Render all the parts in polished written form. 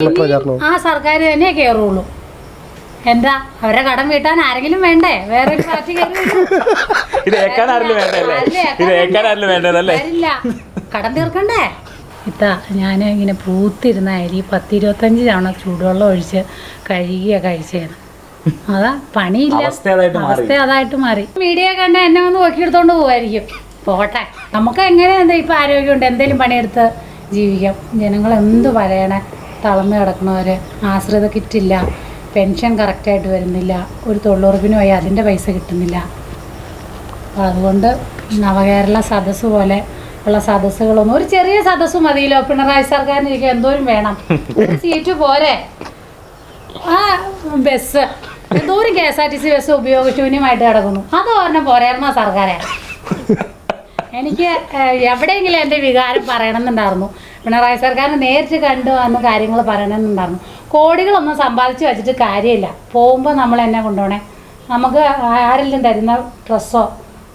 ആ സർക്കാർ തന്നെ കയറുള്ളൂ. എന്താ അവരെ കടം വീട്ടാൻ ആരെങ്കിലും വേണ്ടേ? വേറെ ഒരു പാർട്ടി വരില്ല, കടം തീർക്കണ്ടേ? ഇത്താ ഞാൻ ഇങ്ങനെ പൂത്തിരുന്ന അരി 10-25 തവണ ചൂടുവെള്ളം ഒഴിച്ച് കഴുകിയ കഴിച്ചതാണ്. അതാ പണിയില്ല, അവസ്ഥ അതായിട്ട് മാറി. വീഡിയോ കണ്ട എന്നെ ഒന്ന് നോക്കിയെടുത്തോണ്ട് പോവായിരിക്കും. പോട്ടെ, നമുക്ക് എങ്ങനെ എന്താ ഇപ്പം ആരോഗ്യമുണ്ട്, എന്തെങ്കിലും പണിയെടുത്ത് ജീവിക്കാം. ജനങ്ങൾ എന്ത് പറയണേ, തളർന്ന് കിടക്കുന്നവർ, ആശ്രിത കിറ്റില്ല, പെൻഷൻ കറക്റ്റായിട്ട് വരുന്നില്ല, ഒരു തൊഴിലുറപ്പിന് പോയി അതിൻ്റെ പൈസ കിട്ടുന്നില്ല. അപ്പോൾ അതുകൊണ്ട് നവകേരള സദസ്സ് പോലെ ഉള്ള സദസ്സുകളൊന്നും, ഒരു ചെറിയ സദസ്സ് മതിയല്ലോ പിണറായി സർക്കാരിന്. എനിക്ക് എന്തോരം വേണം, സീറ്റ് പോരെ. ആ ബസ് എന്തോരം KSRTC ബസ് ഉപയോഗശൂന്യമായിട്ട് കിടക്കുന്നു, അത് പറഞ്ഞാൽ പോരായിരുന്നോ സർക്കാരെ? എനിക്ക് എവിടെയെങ്കിലും എൻ്റെ വികാരം പറയണമെന്നുണ്ടായിരുന്നു. പിണറായി സർക്കാരിന് നേരിട്ട് കണ്ടു വന്ന് കാര്യങ്ങൾ പറയണമെന്നുണ്ടായിരുന്നു. കോടികളൊന്നും സമ്പാദിച്ച് വെച്ചിട്ട് കാര്യമില്ല. പോകുമ്പോൾ നമ്മൾ എന്നെ കൊണ്ടുപോകണേ. നമുക്ക് ആരെല്ലാം തരുന്ന ഡ്രസ്സോ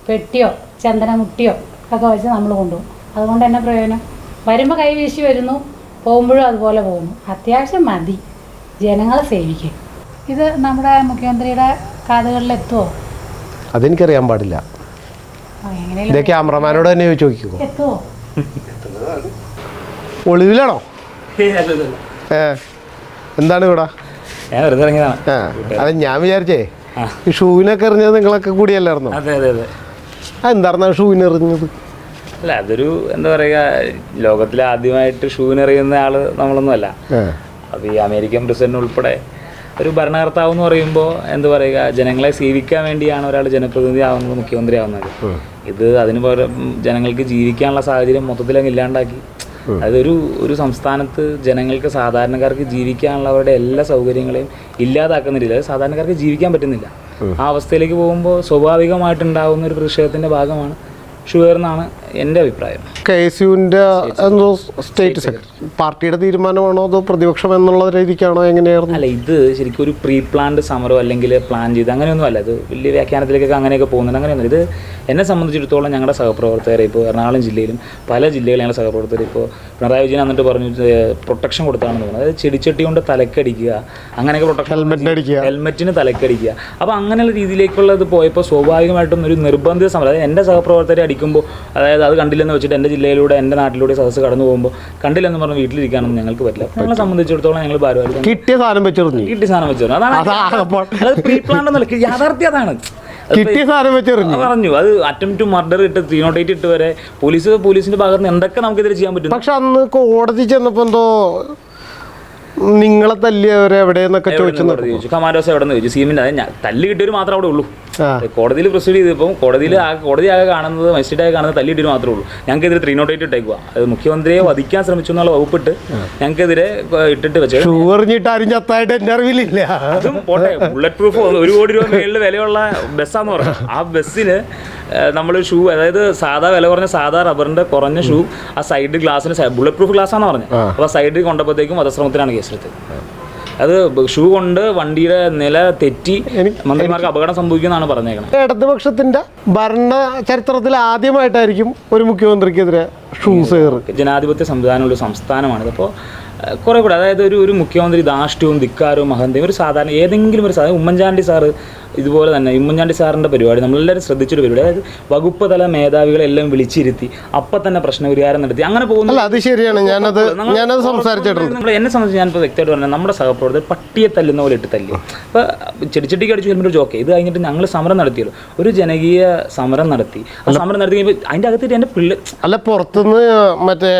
പെട്ടിയോ ചന്ദനമുട്ടിയോ ഒക്കെ വെച്ച് നമ്മൾ കൊണ്ടുപോകും. അതുകൊണ്ട് തന്നെ പ്രയോജനം. വരുമ്പോൾ കൈ വീശി വരുന്നു, പോകുമ്പോഴും അതുപോലെ പോകുന്നു. അത്യാവശ്യം മതി ജനങ്ങളെ സേവിക്കും. ഇത് നമ്മുടെ മുഖ്യമന്ത്രിയുടെ കാതുകളിലെത്തുമോ? അതെനിക്കറിയാൻ പാടില്ല. ക്യാമറമാനോട് തന്നെ ചോദിക്കുമോ? എത്തുമോ? ഒളിവിലാണോ? എന്താണ് ഇവിടെ? അതെ, ഞാൻ വിചാരിച്ചേ ഈ ഷൂവിനൊക്കെ എറിഞ്ഞത് നിങ്ങളൊക്കെ കൂടിയല്ലായിരുന്നോ? എന്തായിരുന്നു ഷൂവിന് എറിഞ്ഞത്? അല്ല, അതൊരു എന്താ പറയുക, ലോകത്തിൽ ആദ്യമായിട്ട് ഷൂവിനെറിയുന്ന ആള് നമ്മളൊന്നും അല്ല. അപ്പോൾ ഈ അമേരിക്കൻ പ്രസിഡന്റ് ഉൾപ്പെടെ ഒരു ഭരണകർത്താവ് എന്ന് പറയുമ്പോൾ എന്താ പറയുക, ജനങ്ങളെ സേവിക്കാൻ വേണ്ടിയാണ് ഒരാൾ ജനപ്രതിനിധി ആവുന്നത്, മുഖ്യമന്ത്രി ആവുന്നത്. ഇത് അതിന് പകരം ജനങ്ങൾക്ക് ജീവിക്കാനുള്ള സാഹചര്യം മൊത്തത്തിലങ്ങ് ഇല്ലാണ്ടാക്കി. അതൊരു ഒരു സംസ്ഥാനത്ത് ജനങ്ങൾക്ക്, സാധാരണക്കാർക്ക് ജീവിക്കാനുള്ള അവരുടെ എല്ലാ സൗകര്യങ്ങളെയും ഇല്ലാതാക്കുന്ന രീതിയിൽ, അത് സാധാരണക്കാർക്ക് ജീവിക്കാൻ പറ്റുന്നില്ല. ആ അവസ്ഥയിലേക്ക് പോകുമ്പോൾ സ്വാഭാവികമായിട്ടുണ്ടാകുന്ന ഒരു പ്രതിഷേധത്തിൻ്റെ ഭാഗമാണ് ഷുഗർ എന്നാണ് എൻ്റെ അഭിപ്രായം. KSUവിൻ്റെ എന്തോ സ്റ്റേറ്റ് സെക്രട്ടറി പാർട്ടിയുടെ തീരുമാനമാണോ അതോ പ്രതിപക്ഷം എന്നുള്ള രീതിക്കാണോ, എങ്ങനെയായിരുന്നു? അല്ല, ഇത് ശരിക്കും ഒരു പ്രീ പ്ലാൻഡ് സമരമോ അല്ലെങ്കിൽ പ്ലാൻ ചെയ്ത് അങ്ങനെയൊന്നും അല്ല. ഇത് വലിയ വ്യാഖ്യാനത്തിലേക്കൊക്കെ അങ്ങനെയൊക്കെ പോകുന്നുണ്ട്. അങ്ങനെയൊന്നും. ഇത് എന്നെ സംബന്ധിച്ചിടത്തോളം ഞങ്ങളുടെ സഹപ്രവർത്തകരെ ഇപ്പോൾ എറണാകുളം ജില്ലയിലും പല ജില്ലകളിലും ഞങ്ങളുടെ സഹപ്രവർത്തകർ ഇപ്പോൾ പിണറായി വിജയൻ എന്നിട്ട് പറഞ്ഞു പ്രൊട്ടക്ഷൻ കൊടുത്താണെന്ന് തോന്നുന്നത്. അതായത് ചെടിച്ചട്ടി കൊണ്ട് തലക്കടിക്കുക, അങ്ങനെയൊക്കെ പ്രൊട്ടക്ഷൻ, ഹെൽമെറ്റിന് തലക്കടിക്കുക. അപ്പോൾ അങ്ങനെയുള്ള രീതിയിലേക്കുള്ളത് പോയപ്പോൾ സ്വാഭാവികമായിട്ടും ഒരു നിർബന്ധിത സമരം, അതായത് എൻ്റെ സഹപ്രവർത്തകരെ അടിക്കുമ്പോൾ, അതായത് അത് കണ്ടില്ലെന്ന് വെച്ചിട്ട് എൻ്റെ ജില്ലയിലൂടെ എൻ്റെ നാട്ടിലൂടെ സദസ്സ് കടന്നു പോകുമ്പോൾ കണ്ടില്ലെന്ന് പറഞ്ഞ് വീട്ടിലിരിക്കാനൊന്നും ഞങ്ങൾക്ക് പറ്റില്ല. ഞങ്ങളെ സംബന്ധിച്ചിടത്തോളം ഞങ്ങൾ ഭാരവാഹികൾ കിട്ടിയ സാധനം വെച്ചെറിഞ്ഞു. അതാണ് പ്രീ പ്ലാൻ എന്നല്ല, യാഥാർത്ഥ്യം അതാണ്. പറഞ്ഞു അത് അറ്റംപ്റ്റ് ടു മർഡർ ഇട്ട് 308 ഇട്ട് വരെ പോലീസിന്റെ ഭാഗത്ത് നിന്ന് എന്തൊക്കെ നമുക്കെതിരെ ചെയ്യാൻ പറ്റും. പക്ഷെ അന്ന് കോടതി ചെന്നപ്പോ എന്തോ നിങ്ങളെ തല്ലിയവരെ എവിടെയെന്നൊക്കെ ചോദിച്ചു. കമാൻഡോസ് എവിടെ നിന്ന് ചോദിച്ചു. സീമിന്റെ അതായത് തല്ല് കിട്ടിയവർ മാത്രമേ അവിടെ ഉള്ളൂ. കോടതിയിൽ പ്രൊസീഡ് ചെയ്തപ്പോൾ കോടതി ആകെ കാണുന്നത്, മജിസ്ട്രേറ്റ് ആകെ കാണുന്നത് തല്ലി കിട്ടിയവർ മാത്രമേ ഉള്ളൂ. ഞങ്ങൾക്കെതിരെ 308 ഇട്ടേക്കുക. അത് മുഖ്യമന്ത്രിയെ വധിക്കാൻ ശ്രമിച്ചു എന്നുള്ള വകുപ്പിട്ട് ഞങ്ങൾക്കെതിരെ ഇട്ടിട്ട് വെച്ചത്. അതും പോട്ടെ, ബുള്ളറ്റ് പ്രൂഫ് 1 കോടി രൂപ മേളിൽ വിലയുള്ള ബസ്സാന്ന് പറഞ്ഞു. ആ ബസ്സിന് നമ്മൾ ഷൂ, അതായത് സാധാ വില കുറഞ്ഞ സാധാ റബ്ബറിന്റെ കുറഞ്ഞ ഷൂ ആ സൈഡ് ഗ്ലാസിന് ബുള്ളറ്റ് പ്രൂഫ് ഗ്ലാസ്സാന്ന് പറഞ്ഞത്. അപ്പോൾ സൈഡിൽ കൊണ്ടപ്പോഴത്തേക്കും വധശ്രമത്തിലാണ് കേസെടുത്തത്. അത് ഷൂ കൊണ്ട് വണ്ടിയുടെ നില തെറ്റി മന്ത്രിമാർക്ക് അപകടം സംഭവിക്കുമെന്നാണ് പറഞ്ഞേക്കുന്നത്. ഇടതുപക്ഷത്തിന്റെ ഭരണ ചരിത്രത്തിൽ ആദ്യമായിട്ടായിരിക്കും ഒരു മുഖ്യമന്ത്രിക്കെതിരെ ഷൂസ് കയറി. ജനാധിപത്യ സംവിധാനമുള്ള സംസ്ഥാനമാണിത്. അപ്പോൾ കുറെ കൂടെ, അതായത് ഒരു മുഖ്യമന്ത്രി ധാർഷ്ട്യവും ധിക്കാരവും അഹന്തയും ഒരു സാധാരണ ഏതെങ്കിലും ഒരു സാധനം, ഉമ്മൻചാണ്ടി സാറ് ഇതുപോലെ തന്നെ, ഉമ്മൻചാണ്ടി സാറിൻ്റെ പരിപാടി നമ്മളെല്ലാവരും ശ്രദ്ധിച്ചൊരു പരിപാടി, അതായത് വകുപ്പ് തല മേധാവികളെല്ലാം വിളിച്ചിരുത്തി അപ്പം തന്നെ പ്രശ്നപരിഹാരം നടത്തി അങ്ങനെ പോകുന്നു. അത് ശരിയാണ്, ഞാനത് സംസാരിച്ചിട്ടുണ്ട്. എന്നെ സംബന്ധിച്ച് ഞാനിപ്പോൾ വ്യക്തമായിട്ട് പറഞ്ഞാൽ നമ്മുടെ സഹപ്രവർത്തകർ പട്ടിയെ തല്ലുന്ന പോലെ ഇട്ട് തല്ലി. അപ്പോൾ ചെടിച്ചട്ടിക്ക് അടിച്ചു വരുമ്പോൾ ഒരു ജോക്കെ. ഇത് കഴിഞ്ഞിട്ട് ഞങ്ങൾ സമരം നടത്തിയല്ലോ, ഒരു ജനകീയ സമരം നടത്തി. ആ സമരം നടത്തി കഴിയുമ്പോൾ അതിൻ്റെ അകത്തിട്ട് എൻ്റെ അല്ല പുറത്തുനിന്ന് മറ്റേ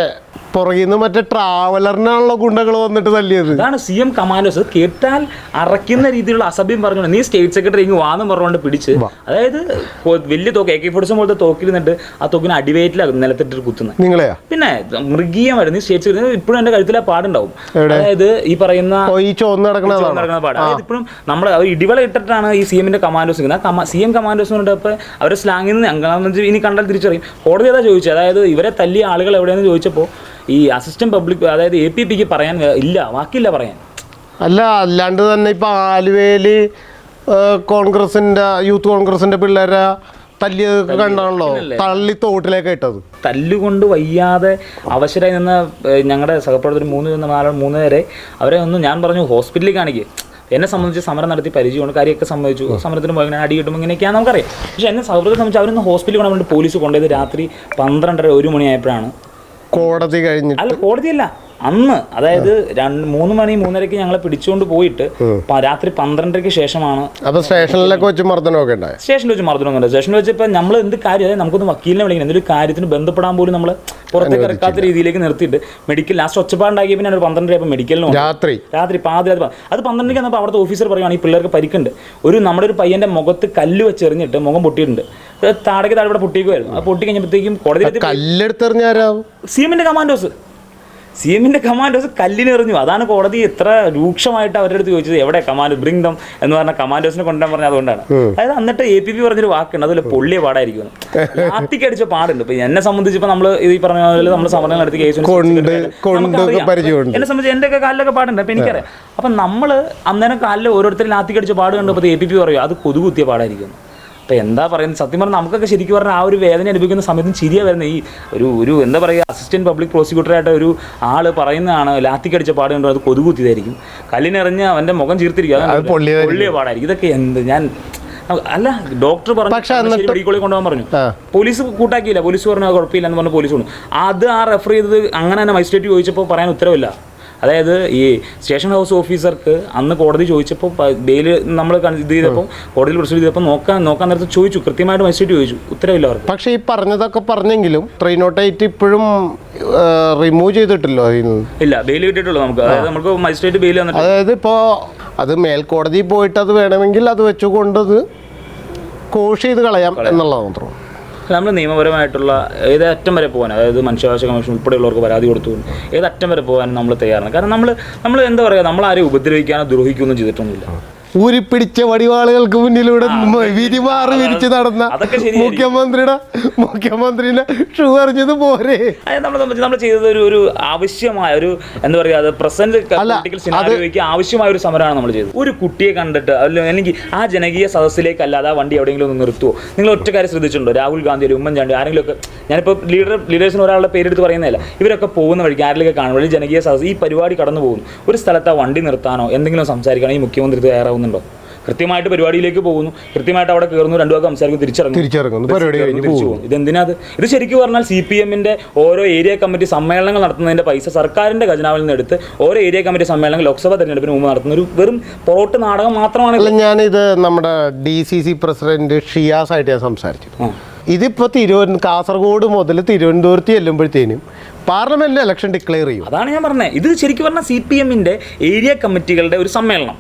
പുറകിന്ന് മറ്റേ ട്രാവലറിനാണല്ലോ ഗുണ്ടകൾ വന്നിട്ട് തല്ലിയത്. അതാണ് CM കമാൻഡോസ്. കേട്ടാൽ അറയ്ക്കുന്ന രീതിയിലുള്ള അസഭ്യം പറഞ്ഞുകൊണ്ട് നീ സ്റ്റേറ്റ് സെക്രട്ടറി ഇങ്ങ് വാന്ന് പറഞ്ഞുകൊണ്ട് പിടിച്ച്, അതായത് വലിയ തോക്ക് AK-47 പോലത്തെ തോക്കിരുന്നിട്ട് ആ തോക്കിന് അടിവയറ്റിലാണ് നിലത്തിട്ട് കുത്തുന്നത്. നിങ്ങളെയാ? പിന്നെ മൃഗീയമായിരുന്നു. നീ സ്റ്റേറ്റ് സെക്രട്ടറി ഇപ്പോഴും എൻ്റെ കഴുത്തിലെ പാടുണ്ടാവും. അതായത് ഈ പറയുന്ന നടക്കുന്ന പാട്, അതായത് ഇപ്പോഴും നമ്മുടെ ഇടിവള ഇട്ടിട്ടാണ് ഈ CMന്റെ കമാൻഡോസ് നിൽക്കുന്നത്. CM കമാൻഡോസ് പറഞ്ഞപ്പോൾ അവരുടെ സ്ലാങ്ങിൽ നിന്ന് ഞങ്ങൾ ഇനി കണ്ടാൽ തിരിച്ചറിയും. കോടതി ഏതാ ചോദിച്ചത്, അതായത് ഇവരെ തല്ലിയ ആളുകൾ എവിടെയെന്ന് ചോദിച്ചപ്പോൾ ഈ അസിസ്റ്റന്റ് പബ്ലിക്, അതായത് APPക്ക് പറയാൻ ഇല്ല, വാക്കില്ല പറയാൻ. അല്ലാണ്ട് തന്നെ ഇപ്പൊ ആലുവയില് യൂത്ത് കോൺഗ്രസിന്റെ പിള്ളേരെ തല്ലിയത് കണ്ടാണല്ലോ തള്ളി തോട്ടിലേക്ക് ഇട്ടത്. തല്ലുകൊണ്ട് വയ്യാതെ അവശരായി നിന്ന ഞങ്ങളുടെ സഹപ്രവർത്തകർ 3 പേരെ അവരെ ഒന്ന് ഞാൻ പറഞ്ഞു ഹോസ്പിറ്റലിൽ കാണിക്കുക. എന്നെ സംബന്ധിച്ച് സമരം നടത്തി പരിചയമുണ്ട്, കാര്യമൊക്കെ സംഭവിച്ചു, സമരത്തിന് പോയി അടി കിട്ടുമ്പോൾ ഇങ്ങനെയൊക്കെയാണ് നമുക്കറിയാം. പക്ഷേ എന്നെ സൗഹൃദത്തെ സംബന്ധിച്ച് അവരൊന്ന് ഹോസ്പിറ്റലിൽ കൊണ്ടാൽ വേണ്ടി പോലീസ് കൊണ്ടുപോയത് രാത്രി 12:30-1 മണിയായപ്പോഴാണ്. കോടതി കഴിഞ്ഞിട്ട് അല്ല, കോടതിയല്ല, അന്ന് അതായത് 3-3:30 ഞങ്ങളെ പിടിച്ചുകൊണ്ട് പോയിട്ട് രാത്രി 12:00 ശേഷമാണ്. അപ്പൊ സ്റ്റേഷനിലൊക്കെ വെച്ച് മർദ്ദനമൊക്കെ ഉണ്ടായി. സ്റ്റേഷനിൽ വെച്ച് മർദ്ദനമൊന്നുമില്ല. സ്റ്റേഷനിൽ വെച്ച് ഇപ്പം നമ്മൾ എന്ത് കാര്യം, അതായത് നമുക്കൊന്ന് വക്കീലിനെ വിളിക്കണം, എന്തൊരു കാര്യത്തിന് ബന്ധപ്പെടാൻ പോലും നമ്മൾ പുറത്തേക്ക് ഇറക്കാത്ത രീതിയിലേക്ക് നിർത്തിയിട്ട് മെഡിക്കൽ ലാസ്റ്റ് ഒച്ചപ്പാടുണ്ടാക്കിയ പിന്നെ 12:30 മെഡിക്കലിന് രാത്രി പാതിരാത്രി. അത് 12:00 വന്നപ്പോൾ അവിടുത്തെ ഓഫീസർ പറയുകയാണ് ഈ പിള്ളേർക്ക് പരിക്കുണ്ട്. നമ്മുടെ ഒരു പയ്യന്റെ മുഖത്ത് കല്ല് വെച്ചെറിഞ്ഞിട്ട് മുഖം പൊട്ടിയിട്ടുണ്ട്. താഴേക്ക് താഴെ പൊട്ടിക്കുമായിരുന്നു. അത് പൊട്ടി കഴിഞ്ഞപ്പോഴത്തേക്കും കോടതി കല്ലെടുത്തെറിഞ്ഞാരാവും സി എമ്മിന്റെ കമാൻഡോസ് കല്ലിനെറിഞ്ഞു. അതാണ് കോടതി എത്ര രൂക്ഷമായിട്ട് അവരുടെ അടുത്ത് ചോദിച്ചത്, എവിടെ കമാൻഡോ ബ്രിങ് ദം എന്ന് പറഞ്ഞ കമാൻഡോസിനെ കൊണ്ടുവരാൻ പറഞ്ഞത് അതുകൊണ്ടാണ്. അതായത് എന്നിട്ട് APP പറഞ്ഞൊരു വാക്കുണ്ട്, അതുപോലെ പൊള്ളിയ പാടായിരിക്കും, ലാത്തിക്ക് അടിച്ച പാടുണ്ട്. ഇപ്പൊ എന്നെ സംബന്ധിച്ച് ഇപ്പൊ നമ്മൾ ഈ പറഞ്ഞ പോലെ നമ്മൾ സമരങ്ങൾ നടത്തി കേസ് എന്നെ സംബന്ധിച്ച് എന്റെ ഒക്കെ കാലിലൊക്കെ പാടുണ്ട്. അപ്പൊ എനിക്കറിയാം. അപ്പൊ നമ്മള് അന്നേരം കാലിൽ ഓരോരുത്തരും ലാത്തിക്ക് അടിച്ച പാട് കണ്ടപ്പോൾ APP പറയും അത് കൊതുകുത്തിയ പാടായിരിക്കും. അപ്പോൾ എന്താ പറയുന്നത്, സത്യം പറഞ്ഞാൽ നമുക്കൊക്കെ ശരിക്കും പറഞ്ഞാൽ ആ ഒരു വേദന അനുഭവിക്കുന്ന സമയത്തും ചിരിയാണ് വരുന്നത്. ഈ ഒരു എന്താ പറയുക, അസിസ്റ്റൻറ്റ് പബ്ലിക് പ്രോസിക്യൂട്ടറായിട്ട് ഒരു ആൾ പറയുന്നതാണ് ലാത്തിക്കടിച്ച പാട് കണ്ടോ അത് കൊതുകുത്തിയതായിരിക്കും, കല്ലിനെറിഞ്ഞ് അവൻ്റെ മുഖം ചീർത്തിരിക്കുക പൊള്ളിയ പാടായിരിക്കും. ഇതൊക്കെ എന്ത് ഞാൻ അല്ല, ഡോക്ടർ പറഞ്ഞു മെഡിക്കൽ കോളേജ് കൊണ്ടുപോകാൻ പറഞ്ഞു. പോലീസ് കൂട്ടാക്കിയില്ല. പോലീസ് പറഞ്ഞു കുഴപ്പമില്ല എന്ന് പറഞ്ഞ് പോലീസ് കൊണ്ടു. അത് ആ റെഫർ ചെയ്തത് അങ്ങനെ തന്നെ മജിസ്ട്രേറ്റ് ചോദിച്ചപ്പോൾ പറയാൻ ഉത്തരവില്ല. അതായത് ഈ സ്റ്റേഷൻ ഹൗസ് ഓഫീസർക്ക് അന്ന് കോടതി ചോദിച്ചപ്പോൾ ബെയിൽ നമ്മൾ ഇത് ചെയ്തപ്പോൾ കോടതിയിൽ പ്രൊസീഡ് ചെയ്തപ്പോൾ നോക്കാൻ നേരത്തെ ചോദിച്ചു, കൃത്യമായിട്ട് മജിസ്ട്രേറ്റ് ചോദിച്ചു, ഉത്തരവില്ല അവർക്ക്. പക്ഷേ ഈ പറഞ്ഞതൊക്കെ പറഞ്ഞെങ്കിലും 308 ഇപ്പോഴും റിമൂവ് ചെയ്തിട്ടില്ലോ? ഇല്ല, ബെയിൽ കിട്ടിയിട്ടുള്ളൂ നമുക്ക്. അതായത് നമുക്ക് മജിസ്ട്രേറ്റ് ബെയിൽ വന്നിട്ട്, അതായത് ഇപ്പോൾ അത് മേൽക്കോടതി പോയിട്ട് അത് വേണമെങ്കിൽ അത് വെച്ചുകൊണ്ടത് കോഷ് ചെയ്ത് കളയാം എന്നുള്ളത് മാത്രം. നമ്മൾ നിയമപരമായിട്ടുള്ള ഏതറ്റം വരെ പോകാൻ, അതായത് മനുഷ്യാവകാശ കമ്മീഷൻ ഉൾപ്പെടെയുള്ളവർക്ക് പരാതി കൊടുത്തു ഏതറ്റം വരെ പോകാൻ നമ്മൾ തയ്യാറാണ്. കാരണം നമ്മൾ എന്താ പറയുക, നമ്മൾ ആരെയും ഉപദ്രവിക്കാനോ ദ്രോഹിക്കുകയൊന്നും ചെയ്തിട്ടൊന്നുമില്ല. ഊരിപ്പിടിച്ച വടിവാളുകൾക്ക് മുന്നിലൂടെ വിരിച്ച് നടന്ന മുഖ്യമന്ത്രിയുടെ ഷൂ അറിഞ്ഞത് പോരെ. നമ്മൾ ചെയ്തത് ഒരു ആവശ്യമായ ഒരു എന്താ പറയുക, അത് പ്രസന്റ് പൊളിറ്റിക്കൽ സിനാരിയോയ്ക്ക് ആവശ്യമായ ഒരു സമരമാണ് നമ്മൾ ചെയ്തത്. ഒരു കുട്ടിയെ കണ്ടിട്ട് അല്ലെങ്കിൽ ആ ജനകീയ സദസ്സിലേക്ക് അല്ലാതെ ആ വണ്ടി എവിടെയെങ്കിലും ഒന്ന് നിർത്തുമോ? നിങ്ങൾ ഒറ്റ കാര്യം ശ്രദ്ധിച്ചിട്ടുണ്ടോ? രാഹുൽ ഗാന്ധി, ഉമ്മൻചാണ്ടി, ആരെങ്കിലുമൊക്കെ, ഞാനിപ്പോൾ ലീഡേഴ്സിന് ഒരാളുടെ പേരെടുത്ത് പറയുന്നതല്ല, ഇവരൊക്കെ പോകുന്ന വഴിക്ക് ആരെങ്കിലൊക്കെ കാണുമ്പോൾ ജനകീയ സദസ്സ് ഈ പരിപാടി കടന്നു പോകുന്നു, ഒരു സ്ഥലത്ത് ആ വണ്ടി നിർത്താനോ എന്തെങ്കിലും സംസാരിക്കണോ ഈ മുഖ്യമന്ത്രി തയ്യാറാവുന്നുണ്ടോ? കൃത്യമായിട്ട് പരിപാടിയിലേക്ക് പോകുന്നു, കൃത്യമായിട്ട് അവിടെ കയറുന്നു, 2 വാക്ക് സംസാരിക്കും, തിരിച്ചിറങ്ങുന്നു, തിരിച്ചു പോകുന്നു. ഇതെന്തിനാത്? ഇത് ശരിക്കും പറഞ്ഞാൽ CPM-ന്റെ ഓരോ ഏരിയ കമ്മിറ്റി സമ്മേളനങ്ങൾ നടത്തുന്നതിന്റെ പൈസ സർക്കാരിന്റെ ഖജനാവിൽ നിന്ന് എടുത്ത് ഓരോ ഏരിയ കമ്മിറ്റി സമ്മേളനങ്ങൾ ലോക്സഭാ തെരഞ്ഞെടുപ്പിന് മുമ്പ് നടത്തുന്ന ഒരു വെറും പൊറോട്ട് നാടകം മാത്രമാണ്. ഞാനിത് നമ്മുടെ DCC പ്രസിഡന്റ് ഷിയാസ് ആയിട്ട് ഞാൻ സംസാരിച്ചു. ഇതിപ്പോൾ കാസർഗോഡ് മുതൽ തിരുവനന്തപുരത്ത് ചെല്ലുമ്പോഴത്തേനും പാർലമെന്റിൽ ഇലക്ഷൻ ഡിക്ലെയർ ചെയ്യും. അതാണ് ഞാൻ പറഞ്ഞത്. ഇത് ശരിക്കും പറഞ്ഞാൽ CPM-ന്റെ ഏരിയ കമ്മിറ്റികളുടെ ഒരു സമ്മേളനം.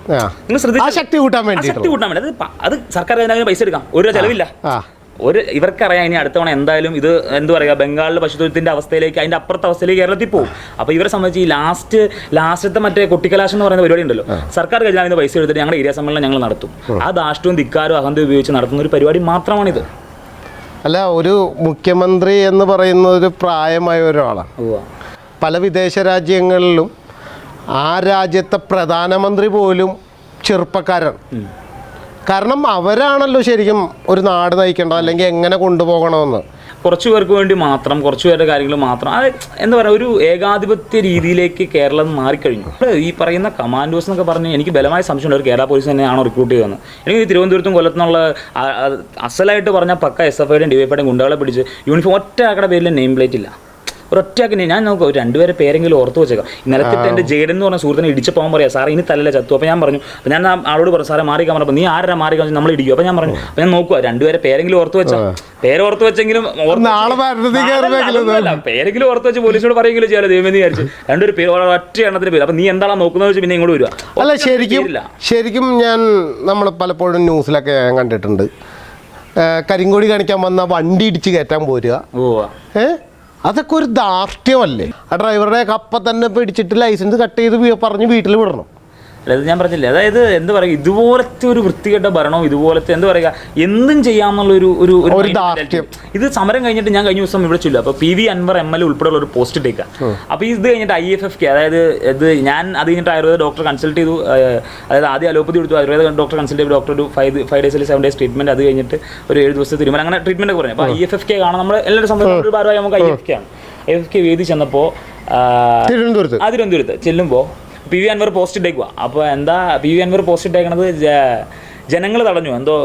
നിങ്ങൾ ശ്രദ്ധിച്ചു, ശക്തി കൂട്ടാൻ വേണ്ടി അത് സർക്കാർ പൈസ എടുക്കാം, ഒരു ചെലവില്ല. ഇവർക്കറിയാം ഇനി അടുത്ത തവണ എന്തായാലും ഇത് എന്താ പറയുക, ബംഗാളിലെ പശുത്തൊഴുത്തിന്റെ അവസ്ഥയിലേക്ക്, അതിന്റെ അപ്പുറത്തെ അവസ്ഥയിലേക്ക് കേരളത്തിൽ പോകും. അപ്പോൾ ഇവരെ സംബന്ധിച്ച് ഈ ലാസ്റ്റത്തെ മറ്റേ കൊട്ടിക്കലാശം എന്ന് പറയുന്ന പരിപാടി ഉണ്ടല്ലോ, സർക്കാർ ഖജനാവിൽ പൈസ എടുത്തിട്ട് ഞങ്ങളുടെ ഏരിയ സമ്മേളനം ഞങ്ങൾ നടത്തും. ആ ധാർഷ്ട്യവും ധിക്കാരവും അഹന്ത ഉപയോഗിച്ച് നടത്തുന്ന ഒരു പരിപാടി മാത്രമാണിത്. അല്ല, ഒരു മുഖ്യമന്ത്രി എന്ന് പറയുന്ന ഒരു പ്രായമായ ഒരാളാണ്. പല വിദേശ രാജ്യങ്ങളിലും ആ രാജ്യത്തെ പ്രധാനമന്ത്രി പോലും ചെറുപ്പക്കാരാണ്. കാരണം അവരാണല്ലോ ശരിക്കും ഒരു നാട് നയിക്കേണ്ടത്, അല്ലെങ്കിൽ എങ്ങനെ കൊണ്ടുപോകണമെന്ന്. കുറച്ച് പേർക്ക് വേണ്ടി മാത്രം, കുറച്ച് പേരുടെ കാര്യങ്ങൾ മാത്രം, അത് എന്താ പറയുക, ഒരു ഏകാധിപത്യ രീതിയിലേക്ക് കേരളം മാറിക്കഴിഞ്ഞു. ഈ പറയുന്ന കമാൻഡോസ് എന്നൊക്കെ പറഞ്ഞ് എനിക്ക് ബലമായ സംശയമുണ്ട് ഒരു കേരള പോലീസ് തന്നെയാണോ റിക്രൂട്ട് ചെയ്തതെന്ന്. എനിക്ക് തിരുവനന്തപുരത്തും കൊല്ലത്തുനിന്നുള്ള അസലായിട്ട് പറഞ്ഞാൽ പക്ക SFIയുടെയും DYFIയുടെയും ഗുണ്ടകളെ പിടിച്ച് യൂണിഫോം ഒറ്റ ആക്കടെ പേരിൽ നെയിം പ്ലേറ്റ് ഇല്ല. ഒരൊറ്റയാക്കി ഞാൻ നോക്കാം, 2 പേരെ പേരെങ്കിലും ഓർത്ത് വെച്ചേക്കാം. ഇന്നലത്തെ എൻ്റെ ജേഡൻ എന്ന് പറഞ്ഞ സുഹൃത്തിനെ ഇടിച്ചപ്പോൾ പറയാം, സാറേ ഇനി തലല്ല ചത്തു. അപ്പോൾ ഞാൻ പറഞ്ഞു, അപ്പോൾ ഞാൻ ആളോട് പറഞ്ഞു, സാറേ മാറിക്കാൻ പറഞ്ഞപ്പോൾ നീ ആരാ മാറിക്കാൻ നമ്മൾ ഇടിക്കും. അപ്പോൾ ഞാൻ പറഞ്ഞു, അപ്പോൾ ഞാൻ നോക്കുക 2 പേരെ പേരെങ്കിലും ഓർത്ത് വെച്ചാൽ, പേരോർത്ത് വെച്ചെങ്കിലും പേരെങ്കിലും ഓർത്ത് വെച്ച് പോലീസിനോട് പറയുമെങ്കിലും ചെയ്യാലോ ദൈവമെന്ന് വിചാരിച്ചു. 2 പേര് ഒറ്റ എണ്ണത്തിന് പേര്. അപ്പോൾ നീ എന്താണ് നോക്കുന്നത് വെച്ച് പിന്നെ ഇങ്ങോട്ട് വരിക. അല്ല, ശരിക്കും നമ്മൾ പലപ്പോഴും ന്യൂസിലൊക്കെ ഞാൻ കണ്ടിട്ടുണ്ട്, കരിങ്കൊടി കാണിക്കാൻ വന്ന വണ്ടി ഇടിച്ച് കയറ്റാൻ പോരുക. അതൊക്കെ ഒരു ധാർഷ്ട്യമല്ലേ? ആ ഡ്രൈവറുടെ അപ്പം തന്നെ പിടിച്ചിട്ട് ലൈസൻസ് കട്ട് ചെയ്ത് പറഞ്ഞ് വീട്ടിൽ വിടണം. അതായത് ഞാൻ പറഞ്ഞില്ലേ, അതായത് എന്താ പറയുക, ഇതുപോലത്തെ ഒരു വൃത്തികെട്ട ഭരണവും ഇതുപോലത്തെ എന്താ പറയുക എന്തും ചെയ്യാമെന്നുള്ള ഒരു ഇത് സമരം കഴിഞ്ഞിട്ട് ഞാൻ കഴിഞ്ഞ ദിവസം ഇവിടെ ചൊല്ലും. അപ്പോൾ PV അൻവർ MLA ഉൾപ്പെടെയുള്ള ഒരു പോസ്റ്റ് ഇട്ടേക്കാം. അപ്പോൾ ഇത് കഴിഞ്ഞിട്ട് IFFK, അതായത് ഇത് ഞാൻ അത് കഴിഞ്ഞിട്ട് ആയുർവേദ ഡോക്ടർ കൺസൾട്ട് ചെയ്തു. അതായത് ആദ്യം അലോപ്പതി കൊടുത്തു, ആയുർവേദ ഡോക്ടർ കൺസൾട്ട് ചെയ്തു. ഡോക്ടർ ഒരു 5 days അല്ലെങ്കിൽ 7 days ട്രീറ്റ്മെൻറ്റ്, അത് കഴിഞ്ഞിട്ട് ഒരു 7 ദിവസത്തെ തീരുമാനം, അങ്ങനെ ട്രീറ്റ്മെൻറ്റ് പറഞ്ഞു. അപ്പോൾ IFFK കാണാൻ നമ്മൾ എല്ലാവരും സംബന്ധിച്ച് ഒരു ഭാരമായി നമുക്ക് IFFK ആണ്. IFFK വേദി ചെന്നപ്പോൾ തിരുവനന്തപുരത്ത് ചെല്ലുമ്പോൾ PV അൻവർ പോസ്റ്റ് ഇട്ടേക്കുക. അപ്പോൾ എന്താ PV അൻവർ പോസ്റ്റ് ഇട്ടേക്കണത്, ജനങ്ങൾ തടഞ്ഞു എന്തോ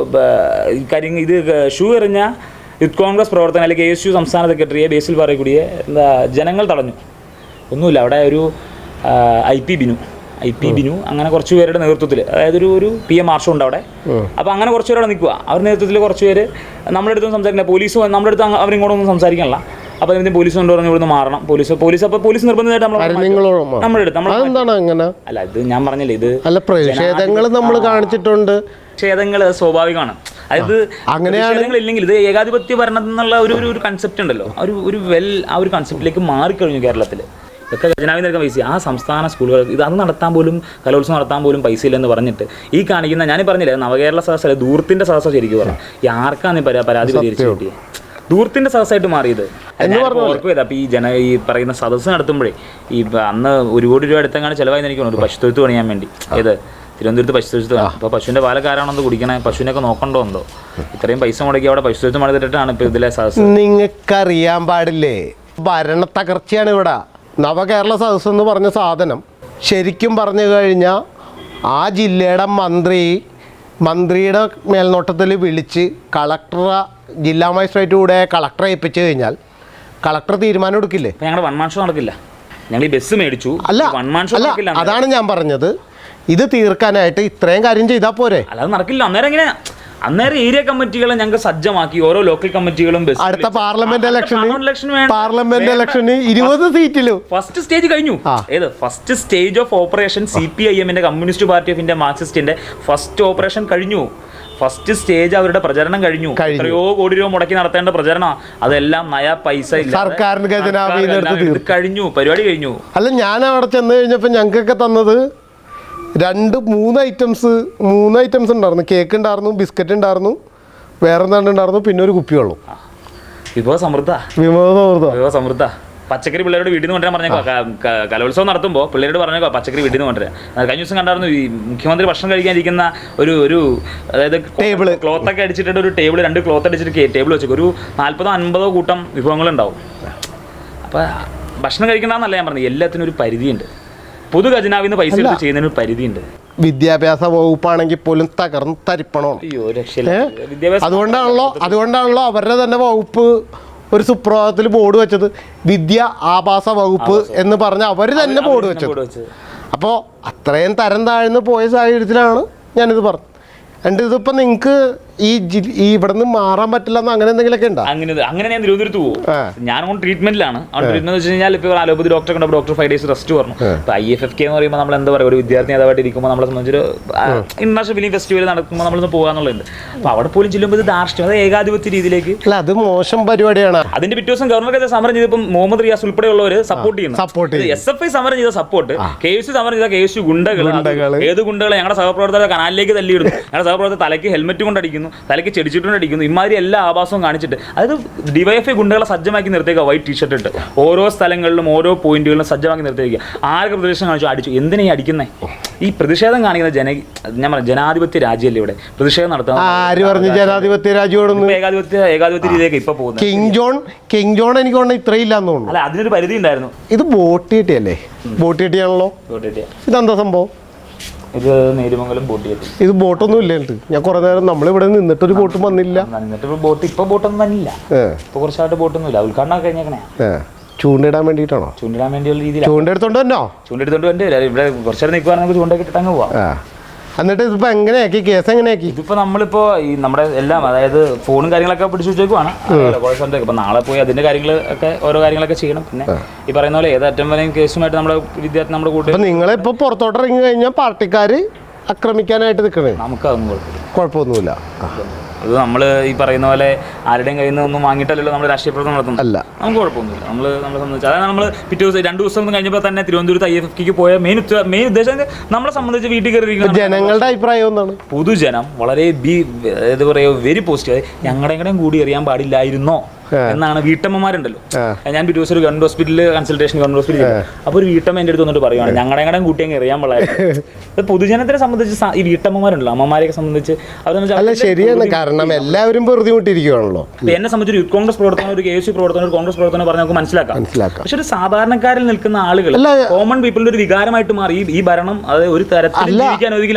കാര്യം, ഇത് ഷൂ എറിഞ്ഞ യൂത്ത് കോൺഗ്രസ് പ്രവർത്തനം അല്ലെങ്കിൽ KSU സംസ്ഥാന സെക്രട്ടറിയെ ബേസിൽ പറയக்கூடிய എന്താ ജനങ്ങൾ തടഞ്ഞു. ഒന്നുമില്ല, അവിടെ ഒരു IP ബിനു അങ്ങനെ കുറച്ച് പേരുടെ നേതൃത്വത്തിൽ, അതായത് ഒരു PM മാർഷും ഉണ്ട് അവിടെ. അപ്പോൾ അങ്ങനെ കുറച്ച് പേരവിടെ നിൽക്കുക. അവരുടെ നേതൃത്വത്തിൽ കുറച്ച് പേര് നമ്മുടെ അടുത്തൊന്നും സംസാരിക്കില്ല, പോലീസ് നമ്മുടെ അടുത്ത് അവരിങ്ങോട്ടൊന്നും സംസാരിക്കാനില്ല. അപ്പോൾ അതിന് പോലീസ് കൊണ്ട് പറഞ്ഞു ഇവിടുന്ന് മാറണം. പോലീസ് നിർബന്ധമായിട്ട് നമ്മുടെ അടുത്ത് അല്ല, ഇത് ഞാൻ പറഞ്ഞില്ലേ, ഇത് പ്രതിഷേധങ്ങൾ നമ്മൾ കാണിച്ചിട്ടുണ്ട്. പ്രതിഷേധങ്ങൾ സ്വാഭാവികമാണ്. അതായത് പ്രതിഷേധങ്ങളില്ലെങ്കിൽ ഇത് ഏകാധിപത്യ ഭരണം എന്നുള്ള ഒരു കൺസെപ്റ്റ് ഉണ്ടല്ലോ, ആ ഒരു കൺസെപ്റ്റിലേക്ക് മാറിക്കഴിഞ്ഞു കേരളത്തിൽ. ഇതൊക്കെ ഖജനാവിൽ നിൽക്കാൻ പൈസ, ആ സംസ്ഥാന സ്കൂളുകൾ അത് നടത്താൻ പോലും, കലോത്സവം നടത്താൻ പോലും പൈസ ഇല്ലെന്ന് പറഞ്ഞിട്ട് ഈ കാണിക്കുന്ന, ഞാൻ പറഞ്ഞില്ലേ നവകേരള സദസ്സ് ദൂരത്തിൻ്റെ സദസ്സ് ശരിക്കും പറഞ്ഞു. ഈ ആർക്കാണ് പരാതി പരിഹരിച്ചു കിട്ടിയത്? ദൂരത്തിൻ്റെ സദസ്സായിട്ട് മാറിയത് ഓർക്കുക. അപ്പോൾ ഈ പറയുന്ന സദസ്സ് നടത്തുമ്പോഴേ ഈ അന്ന് 1 കോടി രൂപ അടുത്തെങ്ങാണ് ചിലവായി എനിക്ക് ഒരു പശുത്തൊഴുത്ത് പണിയാൻ വേണ്ടി. ഏത് തിരുവനന്തപുരത്ത് പശുത്തൊഴുത്ത് വേണം. അപ്പോൾ പശുവിൻ്റെ പാലക്കാരാണെന്ന് കുടിക്കണേ, പശുവിനൊക്കെ നോക്കണ്ടോ എന്തോ, ഇത്രയും പൈസ മുടക്കി അവിടെ പശുത്തൊഴുത്ത് മണിതിട്ടാണ് ഇപ്പോൾ ഇതിലെ സദസ്സ്. നിങ്ങൾക്കറിയാൻ പാടില്ലേ, ഭരണ തകർച്ചയാണ് ഇവിടെ. നവകേരള സദസ്സ് എന്ന് പറഞ്ഞ സാധനം ശരിക്കും പറഞ്ഞു കഴിഞ്ഞാൽ ആ ജില്ലയുടെ മന്ത്രിയുടെ മേൽനോട്ടത്തിൽ വിളിച്ച് ജില്ലാ മജിസ്ട്രേറ്റ് കൂടെ കളക്ടറെ ഏൽപ്പിച്ചു കഴിഞ്ഞാൽ കളക്ടർ തീരുമാനം എടുക്കില്ലേ? ഞങ്ങളുടെ വൺമാൻ ഷോ നടക്കില്ല, ഞങ്ങൾ ഈ ബസ് മേടിച്ചു. അല്ല, അതാണ് ഞാൻ പറഞ്ഞത്. ഇത് തീർക്കാനായിട്ട് ഇത്രയും കാര്യം ചെയ്താൽ പോരെ? അല്ലാതെ നടക്കില്ല. അന്നേരം ഏരിയ കമ്മിറ്റികളെ ഞങ്ങൾ സജ്ജമാക്കി, ഓരോ ലോക്കൽ കമ്മിറ്റികളും അടുത്ത പാർലമെന്റ് ഇലക്ഷന് 20 സീറ്റിലും ഫസ്റ്റ് സ്റ്റേജ് കഴിഞ്ഞു. First stage of operation CPIM communist party of India മാർക്സിസ്റ്റിന്റെ ഫസ്റ്റ് ഓപ്പറേഷൻ കഴിഞ്ഞു. ഫസ്റ്റ് സ്റ്റേജ് അവരുടെ പ്രചരണം കഴിഞ്ഞു. എത്രയോ കോടി രൂപ മുടക്കി നടത്തേണ്ട പ്രചരണം, അതെല്ലാം നയാ പൈസ ഇല്ല, സർക്കാരിന് കഴിഞ്ഞു, പരിപാടി കഴിഞ്ഞു. അല്ല, ഞാൻ അവിടെ ചെന്ന് കഴിഞ്ഞപ്പോൾ ഞങ്ങൾക്കൊക്കെ തന്നത് 2-3 ഐറ്റംസ് ഉണ്ടായിരുന്നു. കേക്ക് ഉണ്ടായിരുന്നു, ബിസ്ക്കറ്റ് ഉണ്ടായിരുന്നു, വേറെ എന്താണ്ട് ഉണ്ടായിരുന്നു, പിന്നെ ഒരു കുപ്പി വെള്ളം. വിഭവ സമൃദ്ധ പച്ചക്കറി പിള്ളേരോട് വീട്ടിൽ നിന്ന് കൊണ്ടുവരാൻ പറഞ്ഞേക്കോ. കലോത്സവം നടത്തുമ്പോൾ പിള്ളേരോട് പറഞ്ഞേക്കോ പച്ചക്കറി വീട്ടിൽ നിന്ന് കൊണ്ടുവരാൻ. കഴിഞ്ഞ ദിവസം കണ്ടായിരുന്നു ഈ മുഖ്യമന്ത്രി ഭക്ഷണം കഴിക്കാനിരിക്കുന്ന ഒരു അതായത് ടേബിൾ ക്ലോത്തൊക്കെ അടിച്ചിട്ട് ഒരു ടേബിൾ 2 ക്ലോത്ത് അടിച്ചിട്ട് ടേബിൾ വെച്ചേക്കും. ഒരു 40-50 കൂട്ടം വിഭവങ്ങളുണ്ടാവും. അപ്പോൾ ഭക്ഷണം കഴിക്കണമെന്നല്ല ഞാൻ പറഞ്ഞത്, എല്ലാത്തിനും ഒരു പരിധിയുണ്ട്. പൊതു ഖജനാവിൽ നിന്ന് പൈസ എടുത്ത് ചെയ്യുന്നതിന് ഒരു പരിധിയുണ്ട്. വിദ്യാഭ്യാസ വകുപ്പാണെങ്കിൽ പോലും തകർന്ന് തരിപ്പണമാണ്. അയ്യോ രക്ഷയില്ല. അതുകൊണ്ടാണല്ലോ അവരുടെ തന്നെ വകുപ്പ് ഒരു സുപ്രഭാതത്തിൽ ബോർഡ് വെച്ചത്, വിദ്യ ആഭാസ വകുപ്പ് എന്ന് പറഞ്ഞ് അവർ തന്നെ ബോർഡ് വെച്ചത്. അപ്പോൾ അത്രയും തരം താഴ്ന്ന് പോയ സാഹചര്യത്തിലാണ് ഞാനിത് പറഞ്ഞത്. എൻ്റെ ഇതിപ്പോൾ നിങ്ങൾക്ക് ഈ ഇവിടെ നിന്ന് മാറാൻ പറ്റില്ലെന്ന് അങ്ങനെ എന്തെങ്കിലുമൊക്കെ ഉണ്ടോ? അങ്ങനെ ഞാൻ തിരുവനന്തപുരത്ത് പോകും. ഞാനങ്ങോട്ട് ട്രീറ്റ്മെന്റിലാണ്. അവിടെ ട്രീറ്റ്മെന്റ് വെച്ച് കഴിഞ്ഞാൽ ഇപ്പോൾ അലോപ്പതി ഡോക്ടറെ കണ്ടപ്പോൾ ഡോക്ടർ 5 days റെസ്റ്റ് പറഞ്ഞു. ഇപ്പോൾ IFFK എന്ന് പറയുമ്പോൾ നമ്മൾ എന്താ പറയുക, ഒരു വിദ്യാർത്ഥി നേതാവായിട്ട് ഇരിക്കുമ്പോൾ നമ്മളെ സംബന്ധിച്ചൊരു ഇന്റർനാഷണൽ ഫിലിം ഫെസ്റ്റിവൽ നടക്കുമ്പോൾ നമ്മളൊന്ന് പോകാന്നുള്ളത്. അപ്പോൾ അവിടെ പോലും ചെല്ലുമ്പോൾ ഇത് ധാർഷ്ട്യം, അത് ഏകാധിപത്യ രീതിയിലേക്ക്. അല്ല, അത് മോശം പരിപാടിയാണ്. അതിന്റെ പിറ്റേ ദിവസം ഗവർണർക്ക് സമരം ചെയ്തപ്പോൾ മുഹമ്മദ് റിയാസ് ഉൾപ്പെടെയുള്ളവർ സപ്പോർട്ട് ചെയ്യുന്നു. SFI സമരം ചെയ്ത സപ്പോർട്ട്, KSU സമരം ചെയ്ത KSU ഗുണ്ടകൾ. ഏത് ഗുണ്ടകളെ? ഞങ്ങളുടെ സഹപ്രവർത്തകരെ കനാലിലേക്ക് തല്ലിയിടുന്നു, ഞങ്ങളുടെ സഹപ്രവർത്തകർ തലയ്ക്ക് ഹെൽമെറ്റ് കൊണ്ടടിക്കുന്നു, തലയ്ക്ക് ചെടിച്ചിട്ടുണ്ട് അടിക്കുന്നു. ഇമാതിരി എല്ലാ ആഭാസവും കാണിച്ചിട്ട് അതായത് DYFI ഗുണ്ടകളെ സജ്ജമാക്കി നിർത്തിയേക്കുക. വൈറ്റ് ടീഷർട്ട് ഇട്ട് ഓരോ സ്ഥലങ്ങളിലും ഓരോ പോയിന്റുകളിലും സജ്ജമാക്കി നിർത്തിയേക്കുക. ആരൊക്കെ പ്രതിഷേധം കാണിച്ചു? അടിച്ചു. എന്തിനാ ഈ അടിക്കുന്നത്? ഈ പ്രതിഷേധം കാണിക്കുന്ന ഞാൻ പറഞ്ഞു ജനാധിപത്യ രാജ്യമല്ലേ ഇവിടെ പ്രതിഷേധം നടത്തുന്നത്? ആര് പറഞ്ഞു ജനാധിപത്യ രാജ്യം? ഏകാധിപത്യ രീതിയിലേക്ക് ഇപ്പൊ പോകുന്നത്. കിങ് ജോൺ എനിക്ക് തോന്നുന്നു ഇത്രയില്ലാന്ന് തോന്നുന്നു. അല്ല, അതിനൊരു പരിധി ഉണ്ടായിരുന്നു. ഇത് ബോട്ട് കിട്ടിയല്ലേ? ബോട്ട് കിട്ടിയാണല്ലോ. ഇതെന്താ സംഭവം? ഇത് നേരുമംഗലം ബോട്ട് കിട്ടി. ഇത് ബോട്ടൊന്നും ഇല്ല. ഞാൻ കുറെ നേരം നമ്മളിവിടെ നിന്നിട്ടൊരു ബോട്ടും വന്നില്ല. ഇപ്പൊ ബോട്ടൊന്നും വന്നില്ല. ഇപ്പൊ കുറച്ചായിട്ട് ബോട്ടൊന്നും ഇല്ല. ഉദ്ഘാടനം കഴിഞ്ഞേക്കണേ. ചൂണ്ടിടാൻ വേണ്ടിയിട്ടാണോ? ചൂണ്ടിടാൻ വേണ്ടിയുള്ള രീതിയിൽ ചൂണ്ടെടുത്തോണ്ട് തന്നെ ഇവിടെ കുറച്ചേരം നിൽക്കുവാണെങ്കിൽ ചൂണ്ടൊക്കെ ഇട്ടിട്ടങ്ങ് പോവാം. എന്നിട്ട് ഇതിപ്പോ എങ്ങനെയാക്കി? കേസ് എങ്ങനെയാക്കി? ഇതിപ്പോ നമ്മളിപ്പോ ഈ നമ്മുടെ എല്ലാം അതായത് ഫോണും കാര്യങ്ങളൊക്കെ പിടിച്ചു വെച്ചേക്കുവാണ്. ഇപ്പൊ നാളെ പോയി അതിന്റെ കാര്യങ്ങളൊക്കെ ഓരോ കാര്യങ്ങളൊക്കെ ചെയ്യണം. പിന്നെ ഈ പറയുന്ന പോലെ ഏതറ്റം വരെയും കേസുമായിട്ട് നമ്മുടെ വിദ്യാർത്ഥി നമ്മുടെ കൂട്ടി. നിങ്ങളിപ്പോ പുറത്തോട്ട് ഇറങ്ങി കഴിഞ്ഞാൽ പാർട്ടിക്കാര് ആക്രമിക്കാനായിട്ട് നിൽക്കണേ. നമുക്കതൊന്നും കുഴപ്പമൊന്നുമില്ല. അത് നമ്മൾ ഈ പറയുന്ന പോലെ ആരുടെയും കയ്യിൽ നിന്ന് ഒന്നും വാങ്ങിയിട്ടല്ലോ നമ്മൾ രാഷ്ട്രീയ പ്രവർത്തനം നടത്തുന്നത്. അല്ല, നമുക്ക് കുഴപ്പമൊന്നുമില്ല. നമ്മളെ സംബന്ധിച്ച് അതായത് നമ്മൾ പിറ്റേ ദിവസം 2 ദിവസം കഴിഞ്ഞപ്പോൾ തന്നെ തിരുവനന്തപുരത്ത് IFFK പോയ മെയിൻ ഉദ്ദേശം നമ്മളെ സംബന്ധിച്ച് വീട്ടിൽ കയറിയിരിക്കുന്ന ജനങ്ങളുടെ അഭിപ്രായം എന്താണ്? പൊതുജനം വളരെ എന്താ പറയുക വെരി പോസിറ്റീവ്. ഞങ്ങളുടെയും കൂടി അറിയാൻ പാടില്ലായിരുന്നോ എന്നാണ് വീട്ടമ്മമാരുണ്ടല്ലോ. ഞാൻ പിറ്റേ ദിവസം ഒരു ഗവൺമെന്റ് ഹോസ്പിറ്റലിൽ കൺസൾട്ടേഷൻ ഗവൺമെന്റ് ഹോസ്പിറ്റലിൽ അപ്പോൾ ഒരു വീട്ടമ്മ എൻ്റെ അടുത്ത് വന്നിട്ട് പറയുവാണ് ഞങ്ങളുടെയും കൂട്ടി അങ്ങ് അറിയാൻ പാടില്ല. പൊതുജനത്തിനെ സംബന്ധിച്ച് ഈ വീട്ടമ്മമാരുണ്ടല്ലോ, അമ്മമാരെയൊക്കെ സംബന്ധിച്ച് അല്ല ശരിയാണ്, കാരണം എല്ലാവരും ബുദ്ധിമുട്ടിരിക്കുകയാണല്ലോ. എന്നെ സംബന്ധിച്ച് യൂത്ത് കോൺഗ്രസ് പ്രവർത്തനം, ഒരു KSU പ്രവർത്തനം, ഒരു കോൺഗ്രസ് പ്രവർത്തനം പറഞ്ഞാൽ നമുക്ക് മനസ്സിലാക്കാം. പക്ഷെ ഒരു സാധാരണക്കാരിൽ നിൽക്കുന്ന ആളുകൾ, കോമൺ പീപ്പിളിന്റെ ഒരു വികാരമായിട്ട് മാറി ഈ ഭരണം അത് ഒരു തരത്തിൽ ജീവിക്കാൻ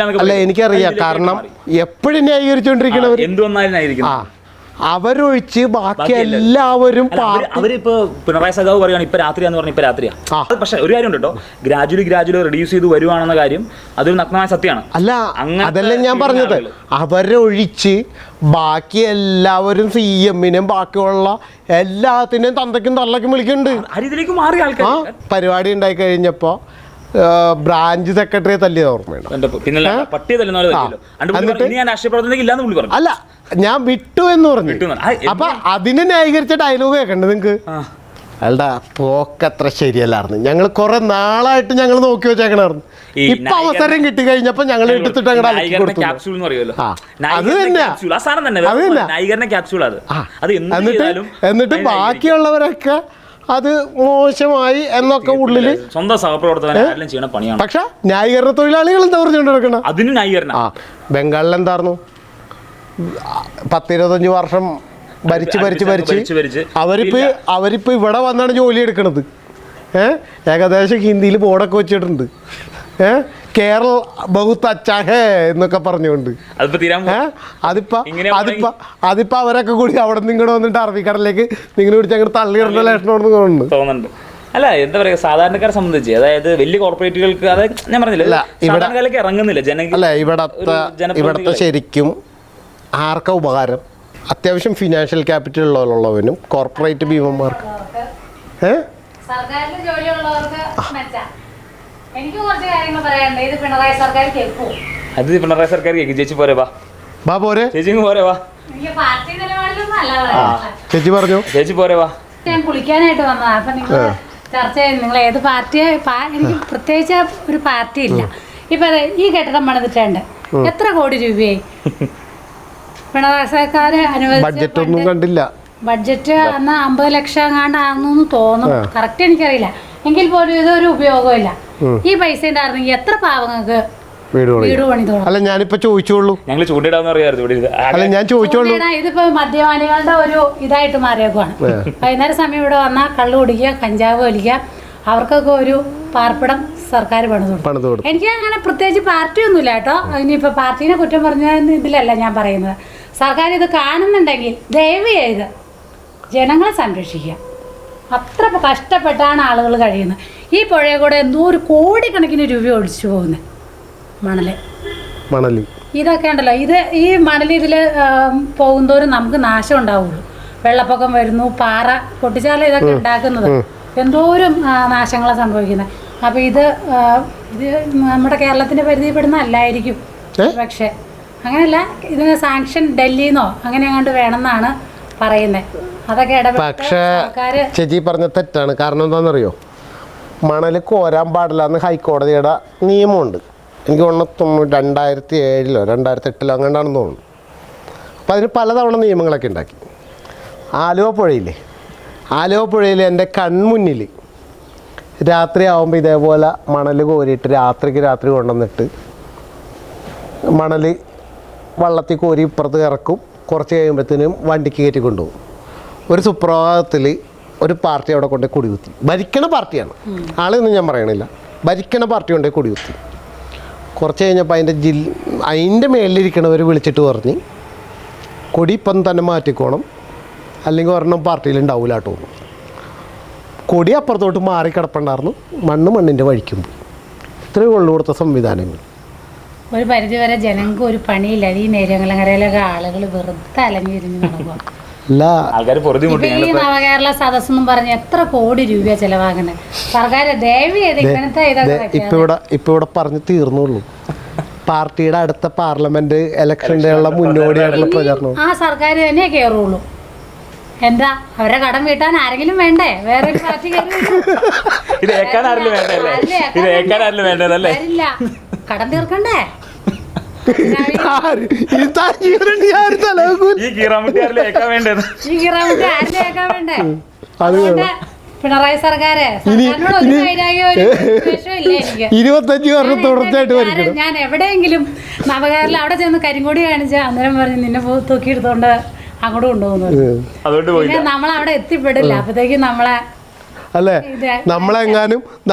അല്ല എനിക്കറിയാം. കാരണം എപ്പോഴും ന്യായീകരിച്ചുകൊണ്ടിരിക്കണവർ എന്ത് വന്നാലും ന്യായീകരിക്കും. അവരൊഴിച്ച് ബാക്കി എല്ലാവരും അവരിപ്പോ പിണറായി സഖാവ് പറയുകയാണ് ഇപ്പൊ രാത്രിയാന്ന് പറഞ്ഞാൽ ഇപ്പൊ രാത്രിയാ. പക്ഷെ ഒരു കാര്യം ഉണ്ട് കേട്ടോ, ഗ്രാജുവലി റെഡ്യൂസ് ചെയ്ത് വരുവാണെന്ന കാര്യം അതൊരു നഗ്നമായ സത്യമാണ്. അല്ല അതല്ല ഞാൻ പറഞ്ഞത്, അവരൊഴിച്ച് ബാക്കി എല്ലാവരും CM-നും ബാക്കിയുള്ള എല്ലാത്തിനെയും തന്തയ്ക്കും തള്ളയ്ക്കും വിളിക്കുന്നുണ്ട്. അതിലേക്ക് മാറിയ ആൾക്കാർ പരിപാടി ഉണ്ടായി കഴിഞ്ഞപ്പോ ബ്രാഞ്ച് സെക്രട്ടറിയെ തല്ലിയത് ഓർമ്മയുണ്ട്. അല്ല ഞാൻ വിട്ടു എന്ന് പറഞ്ഞു. അപ്പൊ അതിനെ ന്യായീകരിച്ച ഡയലോഗ് കേൾക്കണ്ട നിങ്ങക്ക്. അല്ല പോക്കത്ര ശരിയല്ലായിരുന്നു. ഞങ്ങൾ കുറെ നാളായിട്ട് ഞങ്ങൾ നോക്കി വെച്ചേക്കണായിരുന്നു. ഇപ്പൊ അവസരം കിട്ടി കഴിഞ്ഞപ്പോ ഞങ്ങൾ എടുത്തിട്ട് അത് തന്നെ. എന്നിട്ട് ബാക്കിയുള്ളവരൊക്കെ അത് മോശമായി എന്നൊക്കെ ഉള്ളില് സ്വന്തം സഹപ്രവർത്തകൻ ചെയ്യണ പണിയാണ്. പക്ഷെ ന്യായീകരണ തൊഴിലാളികൾ എന്താ പറഞ്ഞുകൊണ്ട് നടക്കണം? അതിന് ന്യായീകരണം. ബംഗാളിൽ എന്തായിരുന്നു, 10-25 വർഷം ഭരിച്ച് അവരിപ്പോ ഇവിടെ വന്നാണ് ജോലി എടുക്കണത്. ഏകദേശം ഹിന്ദിയിൽ ബോർഡൊക്കെ വെച്ചിട്ടുണ്ട്. കേരള ബഹുത്ത് അച്ചാ ഹേ എന്നൊക്കെ പറഞ്ഞുകൊണ്ട് അതിപ്പോ അവരൊക്കെ കൂടി അവിടെ നിന്ന് ഇങ്ങോട്ട് വന്നിട്ട് അറബിക്കടലിലേക്ക് നിങ്ങൾ പിടിച്ച് അങ്ങോട്ട് തള്ളിയിടേണ്ട ലക്ഷണമെന്ന് തോന്നുന്നുണ്ട്. അല്ല എന്താ പറയുക, സാധാരണക്കാരെ സംബന്ധിച്ച് അതായത് വലിയ കോർപ്പറേറ്റുകൾക്ക് അതായത് ഞാൻ പറഞ്ഞില്ല സാധാരണക്കാരിലേക്ക് ഇറങ്ങുന്നില്ല ജനങ്ങൾ. അല്ല ഇവിടത്തെ ശരിക്കും ആർക്കാ ഉപകാരം? അത്യാവശ്യം ഫിനാൻഷ്യൽ ക്യാപിറ്റൽ ഉള്ളവനും കോർപ്പറേറ്റ് ഭീമന്മാർക്ക്. എനിക്ക് കുറച്ച് കാര്യങ്ങൾ പറയാനുണ്ട്. ഇത് പിണറായി സർക്കാർ കേൾക്കൂ. അത് പിണറായി സർക്കാർ കേൾക്കും. ചേച്ചി പോരെ വാ പോരെ ചേച്ചി പോരെ വാ. പാർട്ടി നിലപാടിലൊന്നും അല്ല ചേച്ചി പറഞ്ഞു. ചേച്ചി പോരെ വാ. ഞാൻ കുളിക്കാനായിട്ട് വന്നതാ. അപ്പൊ നിങ്ങൾ ചർച്ച ചെയ്ത് നിങ്ങൾ ഏത് പാർട്ടിയെ, എനിക്ക് പ്രത്യേകിച്ച് ഒരു പാർട്ടി ഇല്ല. ഇപ്പൊ ഈ കെട്ടിടം പണിതിട്ടുണ്ട്, എത്ര കോടി രൂപയായി? പിണറായി സർക്കാർ ബഡ്ജറ്റ് കണ്ടില്ല. ബഡ്ജറ്റ് അന്ന് 50 ലക്ഷം എങ്ങാണ്ടാണെന്ന് തോന്നുന്നു, കറക്റ്റ് എനിക്കറിയില്ല. എങ്കിൽ പോലും ഇതൊരു ഉപയോഗമില്ല. ഈ പൈസ ഉണ്ടായിരുന്നെങ്കിൽ എത്ര പാവങ്ങൾക്ക് വീട് പണി തോന്നും. അല്ല ഞാനിപ്പോ ചോദിച്ചോളൂ, ഞങ്ങൾ ചൂണ്ടിടാന്ന് അറിയാമായിരുന്നു. അല്ല ഞാൻ ചോദിച്ചോളൂ. ഇതിപ്പോ മദ്യപാനികളുടെ ഒരു ഇതായിട്ട് മാറിയേക്കുവാണ്. വൈകുന്നേരം സമയം ഇവിടെ വന്നാൽ കള്ളു കുടിക്കുക, കഞ്ചാവ് വലിക്കുക, അവർക്കൊക്കെ ഒരു പാർപ്പിടം സർക്കാർ പണിതു കൊടുക്കും. എനിക്ക് അങ്ങനെ പ്രത്യേകിച്ച് പാർട്ടിയൊന്നുമില്ല കേട്ടോ. ഇനിയിപ്പോ പാർട്ടീനെ കുറ്റം പറഞ്ഞ ഇതിലല്ല ഞാൻ പറയുന്നത്. സർക്കാർ ഇത് കാണുന്നുണ്ടെങ്കിൽ ദയവ് ചെയ്ത് ജനങ്ങളെ സംരക്ഷിക്കുക. അത്ര കഷ്ടപ്പെട്ടാണ് ആളുകൾ കഴിയുന്നത്. ഈ പുഴയെ കൂടെ എന്തോ ഒരു കോടിക്കണക്കിന് രൂപ ഒഴിച്ചു പോകുന്നത് മണല്. ഇതൊക്കെ ഉണ്ടല്ലോ, ഈ മണൽ ഇതിൽ പോകുന്തോറും നമുക്ക് നാശം ഉണ്ടാവുള്ളൂ. വെള്ളപ്പൊക്കം വരുന്നു, പാറ പൊട്ടിച്ചാല ഇതൊക്കെ ഉണ്ടാക്കുന്നത് എന്തോരം നാശങ്ങളാണ് സംഭവിക്കുന്നത്. അപ്പോൾ ഇത് നമ്മുടെ കേരളത്തിൻ്റെ പരിധിപ്പെടുന്ന അല്ലായിരിക്കും. പക്ഷേ അങ്ങനെയല്ല, ഇതിന് സാങ്ഷൻ ഡൽഹിന്നോ അങ്ങനെ അങ്ങോട്ട് വേണമെന്നാണ് പറയുന്നത്. അതൊക്കെ പക്ഷേ ചേച്ചി പറഞ്ഞ തെറ്റാണ്. കാരണം എന്താണെന്നറിയോ, മണൽ കോരാൻ പാടില്ല എന്ന് ഹൈക്കോടതിയുടെ നിയമമുണ്ട്. എനിക്ക് തോന്നുന്നു 2007-ലോ 2008-ലോ അങ്ങനെയാണെന്ന് തോന്നുന്നു. അപ്പോൾ അതിന് പലതവണ നിയമങ്ങളൊക്കെ ഉണ്ടാക്കി. ആലുവ പുഴയിൽ എൻ്റെ കൺമുന്നിൽ രാത്രി ആകുമ്പോൾ ഇതേപോലെ മണൽ കോരിയിട്ട് രാത്രി കൊണ്ടുവന്നിട്ട് മണൽ വള്ളത്തിൽ കോരി ഇപ്പുറത്ത് ഇറക്കും. കുറച്ച് കഴിയുമ്പോഴത്തേനും വണ്ടിക്ക് കയറ്റി കൊണ്ടുപോകും. ഒരു സുപ്രഭാതത്തിൽ ഒരു പാർട്ടി അവിടെ കൊണ്ടുപോയി കുടികുത്തി. ഭരിക്കണ പാർട്ടിയാണ്, ആളെയൊന്നും ഞാൻ പറയണില്ല, ഭരിക്കണ പാർട്ടി കൊണ്ടുപോയി കുടികുത്തി. കുറച്ച് കഴിഞ്ഞപ്പോൾ അതിൻ്റെ മേളിലിരിക്കണവർ വിളിച്ചിട്ട് പറഞ്ഞ് കൊടി ഇപ്പം തന്നെ മാറ്റിക്കോണം, അല്ലെങ്കിൽ ഒരെണ്ണം പാർട്ടിയിൽ ഉണ്ടാവില്ല തോന്നും. കൊടി അപ്പുറത്തോട്ട് മാറി കിടപ്പുണ്ടായിരുന്നു, മണ്ണിൻ്റെ വഴിക്കും. ഇത്രയും കൊള്ളു കൊടുത്ത സംവിധാനങ്ങൾ. ഒരു പരിധിവരെ ജനങ്ങൾക്ക് ഒരു പണിയില്ല. ഈ നേര്യങ്ങളങ്ങരയിലൊക്കെ ആളുകൾ വെറുതെ അലഞ്ഞിരിഞ്ഞ് നടക്കുക. ഈ നവകേരള സദസ്സെന്നും പറഞ്ഞ് എത്ര കോടി രൂപ ചെലവാകുന്നത്. സർക്കാർ ദയവ് ചെയ്ത് ഇങ്ങനത്തെ ഇപ്പൊ ഇവിടെ പറഞ്ഞു തീർന്നുള്ളൂ. പാർട്ടിയുടെ അടുത്ത പാർലമെന്റ് ഇലക്ഷന്റെ ഉള്ള മുന്നോടിയായിട്ടുള്ള പ്രചാരണം. ആ സർക്കാർ തന്നെ കയറുള്ളൂ. എന്താ അവരെ കടം വീട്ടാൻ ആരെങ്കിലും വേണ്ടേ? വേറെ ഒരു പാർട്ടി വരില്ല. കടം തീർക്കണ്ടേ? അതുകൊണ്ട് പിണറായി സർക്കാര് 25 വർഷം തുടർച്ചയായിട്ട് ഭരിക്കണം. ഞാൻ എവിടെയെങ്കിലും നവകേരളം അവിടെ ചെന്ന് കരിങ്കൊടി കാണിച്ച അന്നേരം പറഞ്ഞ് നിന്നെ തൂക്കിയെടുത്തോണ്ട് അങ്ങോട്ട് കൊണ്ടുപോകുന്നത്. പിന്നെ നമ്മളവിടെ എത്തിപ്പെടില്ല. അപ്പത്തേക്കും നമ്മളെ അല്ലേ,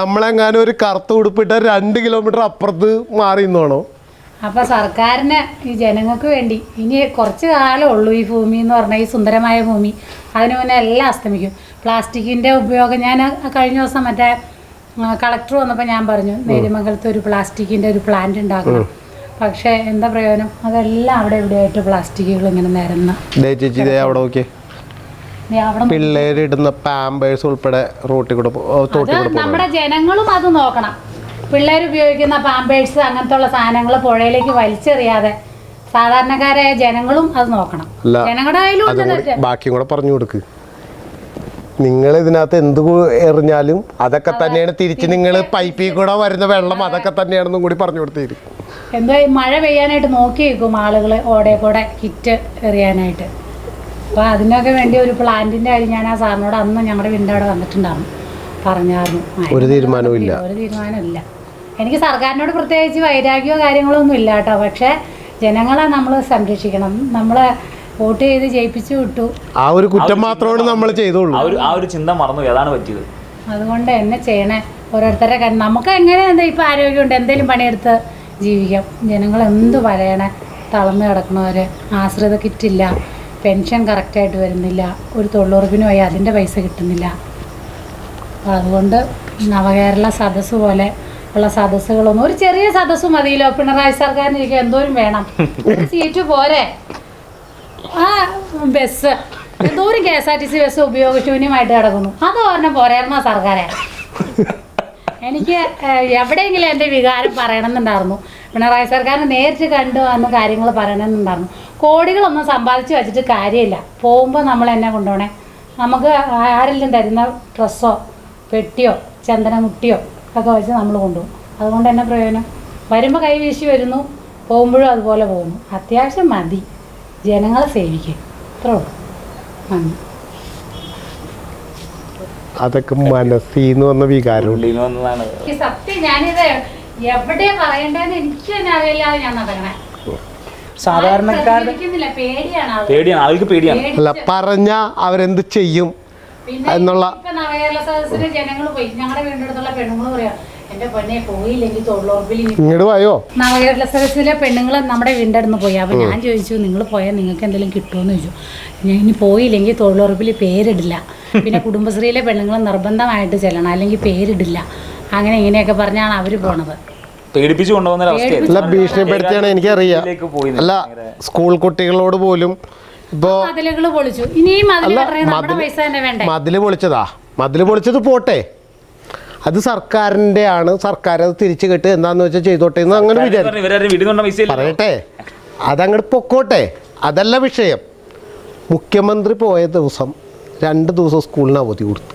നമ്മളെങ്ങാനും ഒരു കറുത്ത ഉടുപ്പിട്ട 2 കിലോമീറ്റർ അപ്പുറത്ത് മാറി നിന്നോണോ? അപ്പൊ സർക്കാരിന് ഈ ജനങ്ങൾക്ക് വേണ്ടി ഇനി കുറച്ച് കാലം ഉള്ളൂ ഈ ഭൂമി എന്ന് പറഞ്ഞാൽ, ഈ സുന്ദരമായ ഭൂമി. അതിന് മുന്നേ എല്ലാം അസ്തമിക്കും. പ്ലാസ്റ്റിക്കിന്റെ ഉപയോഗം ഞാൻ കഴിഞ്ഞ ദിവസം മറ്റേ കളക്ടർ വന്നപ്പോൾ ഞാൻ പറഞ്ഞു നേര്യമംഗലത്ത് ഒരു പ്ലാസ്റ്റിക്കിന്റെ ഒരു പ്ലാന്റ് ഉണ്ടാക്കണം. പക്ഷെ എന്താ പ്രയോജനം? അതെല്ലാം അവിടെ എവിടെയായിട്ട് പ്ലാസ്റ്റിക്കുകൾ ഇങ്ങനെ നിരന്ന് പിള്ളേരിടുന്ന പാമ്പേഴ്സ് ഉൾപ്പെടെ റോട്ടിൽ കൂടെ നമ്മുടെ ജനങ്ങളും അത് നോക്കണം. പിള്ളേർ ഉപയോഗിക്കുന്ന പാമ്പേഴ്സ് അങ്ങനത്തെ ഉള്ള സാധനങ്ങൾ പുഴയിലേക്ക് വലിച്ചെറിയാതെ സാധാരണക്കാരായ ജനങ്ങളും അത് നോക്കണം. ജനങ്ങളുടെ കയ്യിലും ബാക്കിയും കൂടെ പറഞ്ഞു കൊടുക്ക്. നിങ്ങൾ ഇതിനകത്ത് എന്ത് എറിഞ്ഞാലും അതൊക്കെ തന്നെയാണ് തിരിച്ച് നിങ്ങൾ പൈപ്പിൽ കൂടെ വരുന്ന വെള്ളം അതൊക്കെ തന്നെയാണെന്നും കൂടി പറഞ്ഞു കൊടുത്തേര്. എന്തോ മഴ പെയ്യാനായിട്ട് നോക്കി വെക്കും ആളുകൾ ഓടെ കൂടെ കിറ്റ് എറിയാനായിട്ട്. അപ്പോൾ അതിനൊക്കെ വേണ്ടി ഒരു പ്ലാന്റിൻ്റെ കാര്യം ഞാൻ ആ സാറിനോട് അന്ന് ഞങ്ങളുടെ വീടിൻ്റെ അവിടെ വന്നിട്ടുണ്ടായിരുന്നു, പറഞ്ഞായിരുന്നു. ഒരു തീരുമാനമില്ല. എനിക്ക് സർക്കാരിനോട് പ്രത്യേകിച്ച് വൈരാഗ്യമോ കാര്യങ്ങളോ ഒന്നും ഇല്ല കേട്ടോ. പക്ഷേ ജനങ്ങളെ നമ്മൾ സംരക്ഷിക്കണം. നമ്മളെ വോട്ട് ചെയ്ത് ജയിപ്പിച്ചു വിട്ടു, ആ ഒരു കുറ്റം മാത്രമാണ് നമ്മൾ ചെയ്തോളൂ. ആ ഒരു ചിന്ത മറന്നു, അതാണ് പറ്റിയത്. അതുകൊണ്ട് എന്നെ ചെയ്യണേ ഓരോരുത്തരെ നമുക്ക് എങ്ങനെ എന്താ ഇപ്പം ആരോഗ്യമുണ്ട്, എന്തെങ്കിലും പണിയെടുത്ത് ജീവിക്കാം. ജനങ്ങൾ എന്ത് പറയണേ, തളർന്ന് കിടക്കണവർ, ആശ്രിത കിറ്റില്ല, പെൻഷൻ കറക്റ്റായിട്ട് വരുന്നില്ല, ഒരു തൊഴിലുറപ്പിന് പോയി അതിൻ്റെ പൈസ കിട്ടുന്നില്ല. അപ്പോൾ അതുകൊണ്ട് നവകേരള സദസ്സ് പോലെ ഉള്ള സദസ്സുകളൊന്നും, ഒരു ചെറിയ സദസ്സ് മതിയല്ലോ പിണറായി സർക്കാരിന്. എനിക്ക് എന്തോരം വേണം, ഒരു സീറ്റ് പോരെ. ആ ബസ് എന്തോരം KSRTC ബസ് ഉപയോഗശൂന്യമായിട്ട് കിടക്കുന്നു, അത് പറഞ്ഞാൽ പോരായിരുന്ന സർക്കാരെ. എനിക്ക് എവിടെയെങ്കിലും എൻ്റെ വികാരം പറയണമെന്നുണ്ടായിരുന്നു. പിണറായി സർക്കാരിനെ നേരിട്ട് കണ്ടു വന്ന് കാര്യങ്ങൾ പറയണമെന്നുണ്ടായിരുന്നു. കോടികളൊന്നും സമ്പാദിച്ച് വെച്ചിട്ട് കാര്യമില്ല. പോകുമ്പോൾ നമ്മൾ എന്നെ കൊണ്ടുപോകണേ. നമുക്ക് ആരെങ്കിലും തരുന്ന ഡ്രസ്സോ പെട്ടിയോ ചന്ദനമുട്ടിയോ ഒക്കെ വെച്ച് നമ്മൾ കൊണ്ടുപോകും. അതുകൊണ്ട് തന്നെ പ്രയോജനം. വരുമ്പോൾ കൈ വീശി വരുന്നു, പോകുമ്പോഴും അതുപോലെ പോകുന്നു. അത്യാവശ്യം മതി, ജനങ്ങളെ സേവിക്കുക, അത്രേ ഉള്ളൂ. നന്ദി. അതൊക്കെ മനസ്സിന്ന് വന്ന വികാരം. സത്യം ഞാനിത് എവിടെയാ പറയണ്ടെന്ന് എനിക്ക് തന്നെ അറിയില്ലാതെ ഞാൻ നടക്കണേ. സാധാരണക്കാരുടെ പേടിയാണ്. അല്ല പറഞ്ഞ അവരെന്ത് ചെയ്യും എന്നുള്ള. ഇപ്പൊ നവകേരള സദസ്സിന് ജനങ്ങൾ പോയി, ഞങ്ങളുടെ വീടിന്റെ അടുത്തുള്ള പെണ്ണുങ്ങൾ പറയാം, എന്റെ പൊന്നെ പോയില്ലെങ്കിൽ തൊഴിലുറപ്പിൽ. ഇങ്ങോട്ട് പോയോ? നവകേരള സദസ്സിലെ പെണ്ണുങ്ങൾ നമ്മുടെ വീടിന്റെ അടുത്ത് പോയി. അപ്പൊ ഞാൻ ചോദിച്ചു, നിങ്ങൾ പോയാൽ നിങ്ങൾക്ക് എന്തെങ്കിലും കിട്ടുമെന്ന് ചോദിച്ചു. ഞാൻ ഇനി പോയില്ലെങ്കിൽ തൊഴിലുറപ്പിൽ പേരിടില്ല, പിന്നെ കുടുംബശ്രീയിലെ പെണ്ണുങ്ങൾ നിർബന്ധമായിട്ട് ചെല്ലണം, അല്ലെങ്കിൽ പേരിടില്ല, അങ്ങനെ ഇങ്ങനെയൊക്കെ പറഞ്ഞാണ് അവര് പോണത്. അല്ല ഭീഷണിപ്പെടുത്തിയാണ് എനിക്കറിയാം. അല്ല സ്കൂൾ കുട്ടികളോട് പോലും ഇപ്പോ മതില് പൊളിച്ചതാ. മതില് പൊളിച്ചത് പോട്ടെ, അത് സർക്കാരിന്റെ ആണ്, സർക്കാർ അത് തിരിച്ചു കെട്ട് എന്താന്ന് വെച്ചാൽ ചെയ്തോട്ടെ എന്ന് അങ്ങനെ വിചാരിച്ചു പറയട്ടെ, അതങ്ങോട്ട് പൊക്കോട്ടെ, അതല്ല വിഷയം. മുഖ്യമന്ത്രി പോയ ദിവസം 2 ദിവസം സ്കൂളിന് അവധി കൊടുത്തു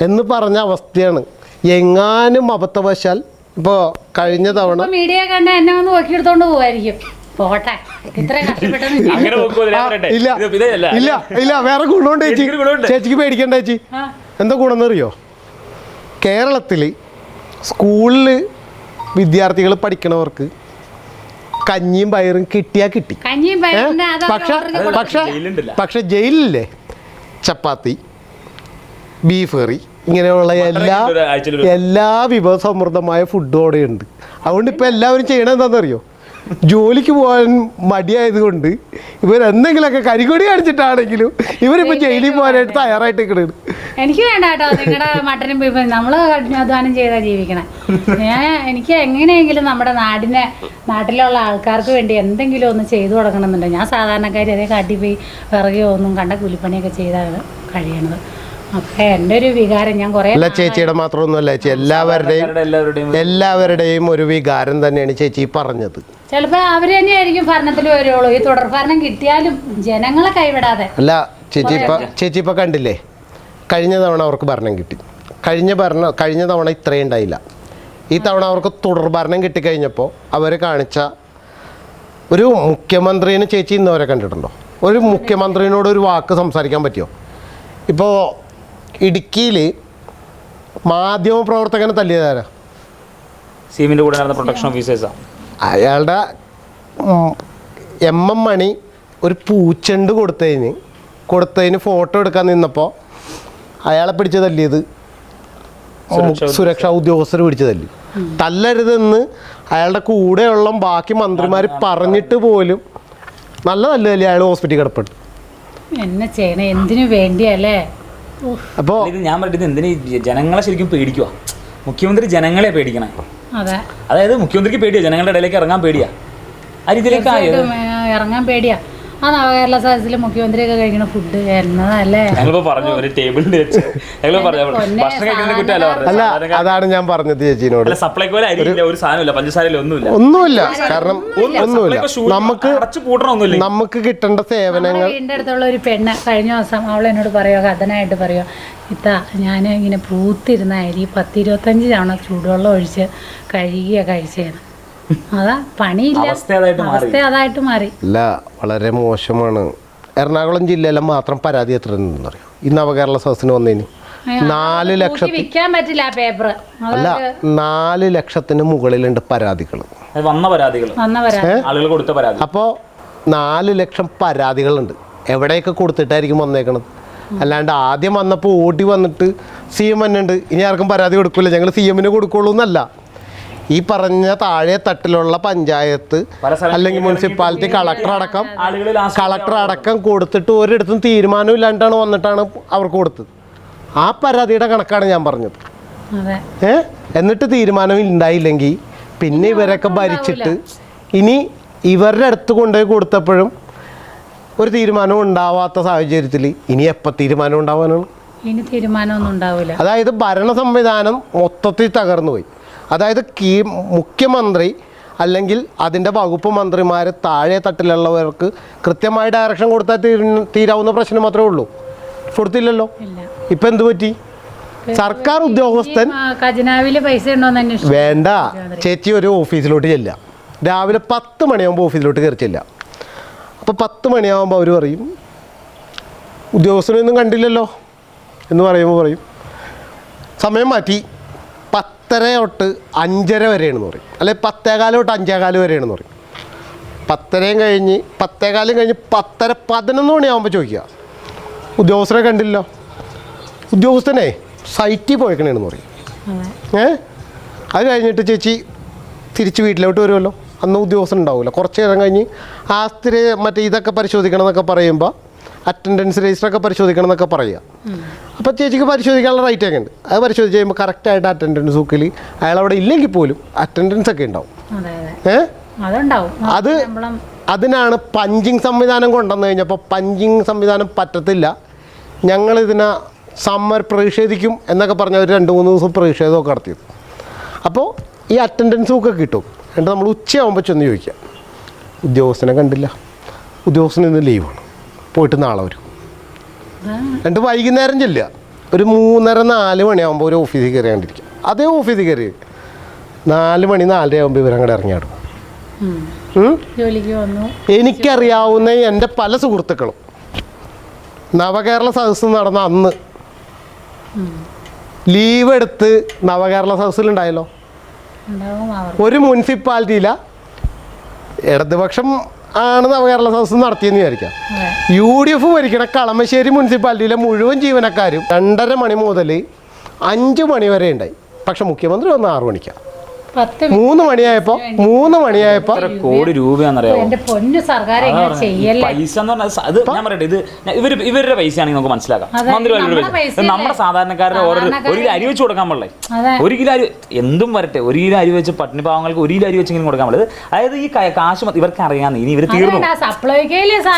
എന്ന് പറഞ്ഞ അവസ്ഥയാണ്. എങ്ങാനും അബദ്ധവശാൽ ഇപ്പോൾ കഴിഞ്ഞ തവണ മീഡിയ കണ്ട എന്നെ വന്ന് നോക്കിയെടുത്തോണ്ട് പോവായിരിക്കും. പോട്ടെ, ഇത്ര ഇല്ല വേറെ ഗുണമുണ്ട് ചേച്ചി. ചേച്ചിക്ക് പേടിക്കണ്ട ചേച്ചി. എന്താ ഗുണമെന്നറിയോ? കേരളത്തിൽ സ്കൂളിൽ വിദ്യാർത്ഥികൾ പഠിക്കണവർക്ക് കഞ്ഞിയും പയറും കിട്ടിയാ കിട്ടി. പക്ഷെ ജയിലില്ലേ ചപ്പാത്തി, ബീഫ് കറി, ഇങ്ങനെയുള്ള എല്ലാ വിഭവസമൃദ്ധമായ ഫുഡും അവിടെ ഉണ്ട്. അതുകൊണ്ട് ഇപ്പം എല്ലാവരും ചെയ്യണത് എന്താണെന്നറിയോ? ജോലിക്ക് പോകാൻ മടിയായതുകൊണ്ട് ഇവരെന്തെങ്കിലുമൊക്കെ കരികൊടി കാണിച്ചിട്ടാണെങ്കിലും ഇവരിപ്പോൾ ജയിലിൽ പോകാനായിട്ട് തയ്യാറായിട്ട് നിൽക്കണത്. എനിക്ക് വേണ്ട കേട്ടോ നിങ്ങളുടെ മട്ടനും ബീഫും. നമ്മൾ കഠിനാധ്വാനം ചെയ്താൽ ജീവിക്കണം. എനിക്ക് എങ്ങനെയെങ്കിലും നമ്മുടെ നാട്ടിലുള്ള ആൾക്കാർക്ക് വേണ്ടി എന്തെങ്കിലും ഒന്ന് ചെയ്തു കൊടുക്കണമെന്നുണ്ട്. ഞാൻ സാധാരണക്കാരി അതേ കാട്ടിൽ പോയി വിറകയോ ഒന്നും കണ്ട കൂലിപ്പണിയൊക്കെ ചെയ്താണ് കഴിയണത്. അപ്പൊ എൻ്റെ ഒരു വികാരം ഞാൻ കുറേ അല്ല ചേച്ചിയുടെ മാത്രമൊന്നുമല്ല ചേച്ചി, എല്ലാവരുടെയും ഒരു വികാരം തന്നെയാണ് ചേച്ചി പറഞ്ഞത്. ചിലപ്പോൾ അവർ തന്നെയായിരിക്കും ഭരണത്തിൽ വരുള്ളൂ. ഈ തുടർ ഭരണം കിട്ടിയാലും ജനങ്ങളെ കൈവിടാതെ. അല്ല ചേച്ചി ഇപ്പം കണ്ടില്ലേ, കഴിഞ്ഞ തവണ അവർക്ക് ഭരണം കിട്ടി. കഴിഞ്ഞ തവണ ഇത്രയും ഉണ്ടായില്ല. ഈ തവണ അവർക്ക് തുടർ ഭരണം കിട്ടിക്കഴിഞ്ഞപ്പോൾ അവർ കാണിച്ച ഒരു മുഖ്യമന്ത്രിനെ ചേച്ചി ഇന്നവരെ കണ്ടിട്ടുണ്ടോ? ഒരു മുഖ്യമന്ത്രിനോട് ഒരു വാക്ക് സംസാരിക്കാൻ പറ്റുമോ? ഇപ്പോൾ ഇടുക്കിയിൽ മാധ്യമപ്രവർത്തകനെ തല്ലിയതാരാ? സീമിൻ്റെ കൂടെ നടന്ന പ്രൊട്ടക്ഷൻ ഓഫീസേഴ്സാണ്. അയാളുടെ എം മണി ഒരു പൂച്ചെണ്ട് കൊടുത്തതിന് ഫോട്ടോ എടുക്കാൻ നിന്നപ്പോൾ അയാളെ പിടിച്ച് തല്ലിയത് സുരക്ഷാ ഉദ്യോഗസ്ഥർ പിടിച്ച് തല്ലി. തല്ലരുതെന്ന് അയാളുടെ കൂടെയുള്ള ബാക്കി മന്ത്രിമാർ പറഞ്ഞിട്ട് പോലും നല്ല തല്ലുതല്ലി അയാൾ ഹോസ്പിറ്റലിൽ കിടപ്പെട്ടു. എന്നെ ചെയ്യണേ എന്തിനു വേണ്ടിയല്ലേ? അപ്പോൾ ഞാൻ പറഞ്ഞത് എന്തിന് ജനങ്ങളെ ശരിക്കും പേടിക്കുക. മുഖ്യമന്ത്രി ജനങ്ങളെ പേടിക്കണേ. അതെ, അതായത് മുഖ്യമന്ത്രിക്ക് പേടിയാ, ജനങ്ങളുടെ ഇടയിലേക്ക് ഇറങ്ങാൻ പേടിയാ. ആ രീതിയിലേക്ക് ഇറങ്ങാൻ പേടിയാ. ആ നവകേരള സദസ്സിൽ മുഖ്യമന്ത്രിയൊക്കെ കഴിക്കുന്ന ഫുഡ് എന്നതല്ലേ? ഞങ്ങളിപ്പോ പറഞ്ഞു ഒരു ടേബിളിൽ വെച്ച് ഭക്ഷണം കഴിക്കുന്ന കുറ്റമല്ല പറഞ്ഞത്. അല്ല, അതാണ് ഞാൻ പറഞ്ഞത് ചേച്ചിനോട്. സപ്ലൈക്കോല അരിയില്ല, ഒരു സാധനമില്ല, പഞ്ചസാരയില്ല, ഒന്നുമില്ല. കാരണം നമുക്ക് കിട്ടേണ്ട സേവനങ്ങൾ. വീടിൻ്റെ അടുത്തുള്ള ഒരു പെണ്ണ് കഴിഞ്ഞ ദിവസം അവൾ എന്നോട് പറയുക, കഥനായിട്ട് പറയുക, ഇത്താ ഞാൻ ഇങ്ങനെ പൂത്തിരുന്ന അരി 10-25 തവണ ചൂടുവെള്ളം ഒഴിച്ച് കഴുകിയ കഴിച്ചേന്ന്. അതാ പണിയില്ല, അവസ്ഥ അതായിട്ട് മാറി. അല്ല, വളരെ മോശമാണ്. എറണാകുളം ജില്ലയിലെ മാത്രം പരാതി എത്ര ഉണ്ടെന്നറിയോ? ഈ നവകേരള സദസ്സിന് വന്നതിന് 4 ലക്ഷത്തിന് വിൽക്കാൻ പറ്റില്ല ആ പേപ്പർ. അല്ല, 4 ലക്ഷത്തിന് മുകളിലുണ്ട് പരാതികൾ. ആളുകൾ കൊടുത്ത പരാതി. അപ്പോൾ 4 ലക്ഷം പരാതികളുണ്ട്. എവിടെയൊക്കെ കൊടുത്തിട്ടായിരിക്കും വന്നേക്കണത്? അല്ലാണ്ട് ആദ്യം വന്നപ്പോൾ ഓടി വന്നിട്ട് CM വന്നിട്ടുണ്ട്, ഇനി ആർക്കും പരാതി കൊടുക്കില്ല, ഞങ്ങൾ CM-ന് കൊടുക്കുള്ളൂ എന്നല്ല. ഈ പറഞ്ഞ താഴെ തട്ടിലുള്ള പഞ്ചായത്ത് അല്ലെങ്കിൽ മുനിസിപ്പാലിറ്റി കളക്ടർ അടക്കം കൊടുത്തിട്ട് ഒരിടത്തും തീരുമാനം ഇല്ലാണ്ടാണ് വന്നിട്ടാണ് അവർക്ക് കൊടുത്തത്. ആ പരാതിയുടെ കണക്കാണ് ഞാൻ പറഞ്ഞത്. എന്നിട്ട് തീരുമാനം ഉണ്ടായില്ലെങ്കിൽ പിന്നെ ഇവരൊക്കെ ഭരിച്ചിട്ട് ഇനി ഇവരുടെ അടുത്ത് കൊണ്ടുപോയി കൊടുത്തപ്പോഴും ഒരു തീരുമാനം ഉണ്ടാവാത്ത സാഹചര്യത്തിൽ ഇനി എപ്പോൾ തീരുമാനം ഉണ്ടാവാനാണ്? ഇനി തീരുമാനമൊന്നും ഉണ്ടാവില്ല. അതായത് ഭരണ സംവിധാനം മൊത്തത്തിൽ തകർന്നു പോയി. അതായത് മുഖ്യമന്ത്രി അല്ലെങ്കിൽ അതിൻ്റെ വകുപ്പ് മന്ത്രിമാർ താഴെ തട്ടിലുള്ളവർക്ക് കൃത്യമായ ഡയറക്ഷൻ കൊടുത്താൽ തീരാവുന്ന പ്രശ്നം മാത്രമേ ഉള്ളൂ. കൊടുത്തില്ലല്ലോ. ഇപ്പം എന്ത് പറ്റി? സർക്കാർ ഉദ്യോഗസ്ഥൻ ഖജനാവില് പൈസ ഉണ്ടോന്ന് വേണ്ട. ചേച്ചി ഒരു ഓഫീസിലോട്ട് ചെല്ലുക, രാവിലെ 10 മണിയാകുമ്പോൾ ഓഫീസിലോട്ട് കയറി ചെല്ലുക. അപ്പോൾ 10 മണിയാകുമ്പോൾ അവർ പറയും ഉദ്യോഗസ്ഥനൊന്നും കണ്ടില്ലല്ലോ എന്ന് പറയും സമയം മാറ്റി 10:30 തൊട്ട് 5:30 വരെയാണെന്ന് പറയും, അല്ലെങ്കിൽ 10:15 തൊട്ട് 5:15 വരെയാണെന്ന് പറയും. 10:30 കഴിഞ്ഞ് 10:15 കഴിഞ്ഞ് 10:30 11 മണിയാകുമ്പോൾ ചോദിക്കുക ഉദ്യോഗസ്ഥനെ കണ്ടില്ലോ. ഉദ്യോഗസ്ഥനെ സൈറ്റിൽ പോയേക്കണേന്ന് പറയും. അത് കഴിഞ്ഞിട്ട് ചേച്ചി തിരിച്ച് വീട്ടിലോട്ട് വരുമല്ലോ, അന്ന് ഉദ്യോഗസ്ഥൻ ഉണ്ടാവില്ല. കുറച്ച് നേരം കഴിഞ്ഞ് ആസ്തിരെ മറ്റേ ഇതൊക്കെ പരിശോധിക്കണം എന്നൊക്കെ പറയുമ്പോൾ അറ്റൻഡൻസ് രജിസ്റ്ററൊക്കെ പരിശോധിക്കണം എന്നൊക്കെ പറയുക. അപ്പോൾ ചേച്ചിക്ക് പരിശോധിക്കാനുള്ള റൈറ്റ് ഒക്കെ ഉണ്ട്. അത് പരിശോധിച്ച് കഴിയുമ്പോൾ കറക്റ്റായിട്ട് അറ്റൻഡൻസ് ബുക്കിൽ അയാളവിടെ ഇല്ലെങ്കിൽ പോലും അറ്റൻഡൻസ് ഒക്കെ ഉണ്ടാവും. അതിനാണ് പഞ്ചിങ് സംവിധാനം കൊണ്ടുവന്നു കഴിഞ്ഞപ്പോൾ പഞ്ചിങ് സംവിധാനം പറ്റത്തില്ല, ഞങ്ങളിതിനെ പ്രതിഷേധിക്കും എന്നൊക്കെ പറഞ്ഞ് അവർ 2-3 ദിവസം പ്രതിഷേധമൊക്കെ നടത്തിയത്. അപ്പോൾ ഈ അറ്റൻഡൻസ് ബുക്കൊക്കെ കിട്ടും. എന്നിട്ട് നമ്മൾ ഉച്ചയാകുമ്പോൾ ചെന്ന് ചോദിക്കാം ഉദ്യോഗസ്ഥനെ കണ്ടില്ല, ഉദ്യോഗസ്ഥന് ഇന്ന് ലീവാണ്, പോയിട്ട് നാളെ വരും. എന്നിട്ട് വൈകുന്നേരം ചെല്ലുക, ഒരു 3:30-4 മണിയാകുമ്പോൾ ഒരു ഓഫീസിൽ കയറി കണ്ടിരിക്കുക. അതേ ഓഫീസിൽ കയറി 4 മണി 4:30 ആകുമ്പോൾ ഇവരങ്ങോട്ട് ഇറങ്ങിയാടും. എനിക്കറിയാവുന്ന എൻ്റെ പല സുഹൃത്തുക്കളും നവകേരള സദസ്സ് നടന്ന അന്ന് ലീവ് എടുത്ത് നവകേരള സദസ്സിലുണ്ടായല്ലോ. ഒരു മുനിസിപ്പാലിറ്റിയില ഇടതുപക്ഷം ആണ് നവകേരള സദസ്സ് നടത്തിയെന്ന് വിചാരിക്കാം. UDF ഭരിക്കണ കളമശ്ശേരി മുനിസിപ്പാലിറ്റിയിലെ മുഴുവൻ ജീവനക്കാരും 2:30 മണി മുതൽ 5 മണി വരെ ഉണ്ടായി. പക്ഷെ മുഖ്യമന്ത്രി വന്ന് 6 മണിക്കാണ്. 3 മണിയായപ്പോ എത്ര കോടി രൂപയാണെന്നറിയാമോ? എന്റെ പൊന്നു സർക്കാർ ഇങ്ങനെ ചെയ്യല്ലേ. പൈസ എന്ന് പറഞ്ഞാൽ അത് ഞാൻ പറയട്ടെ, ഇത് ഇവരുടെ പൈസയാണെങ്കിൽ നമുക്ക് മനസ്സിലാക്കാം. മന്ത്രി നമ്മുടെ സാധാരണക്കാരുടെ ഓരോ ഒരു കിലോ അരി വെച്ച് കൊടുക്കാൻ പാടില്ലേ? 1 കിലോ അരി എന്തും വരട്ടെ, 1 കിലോ അരി വെച്ച് പട്ടിണി പാവങ്ങൾക്ക് 1 കിലോ അരി വെച്ചെങ്കിലും കൊടുക്കാൻ പാടില്ല. അതായത് ഈ കാശ് ഇവർക്ക് അറിയാന്ന്, ഇനി ഇവർ തീർന്നു.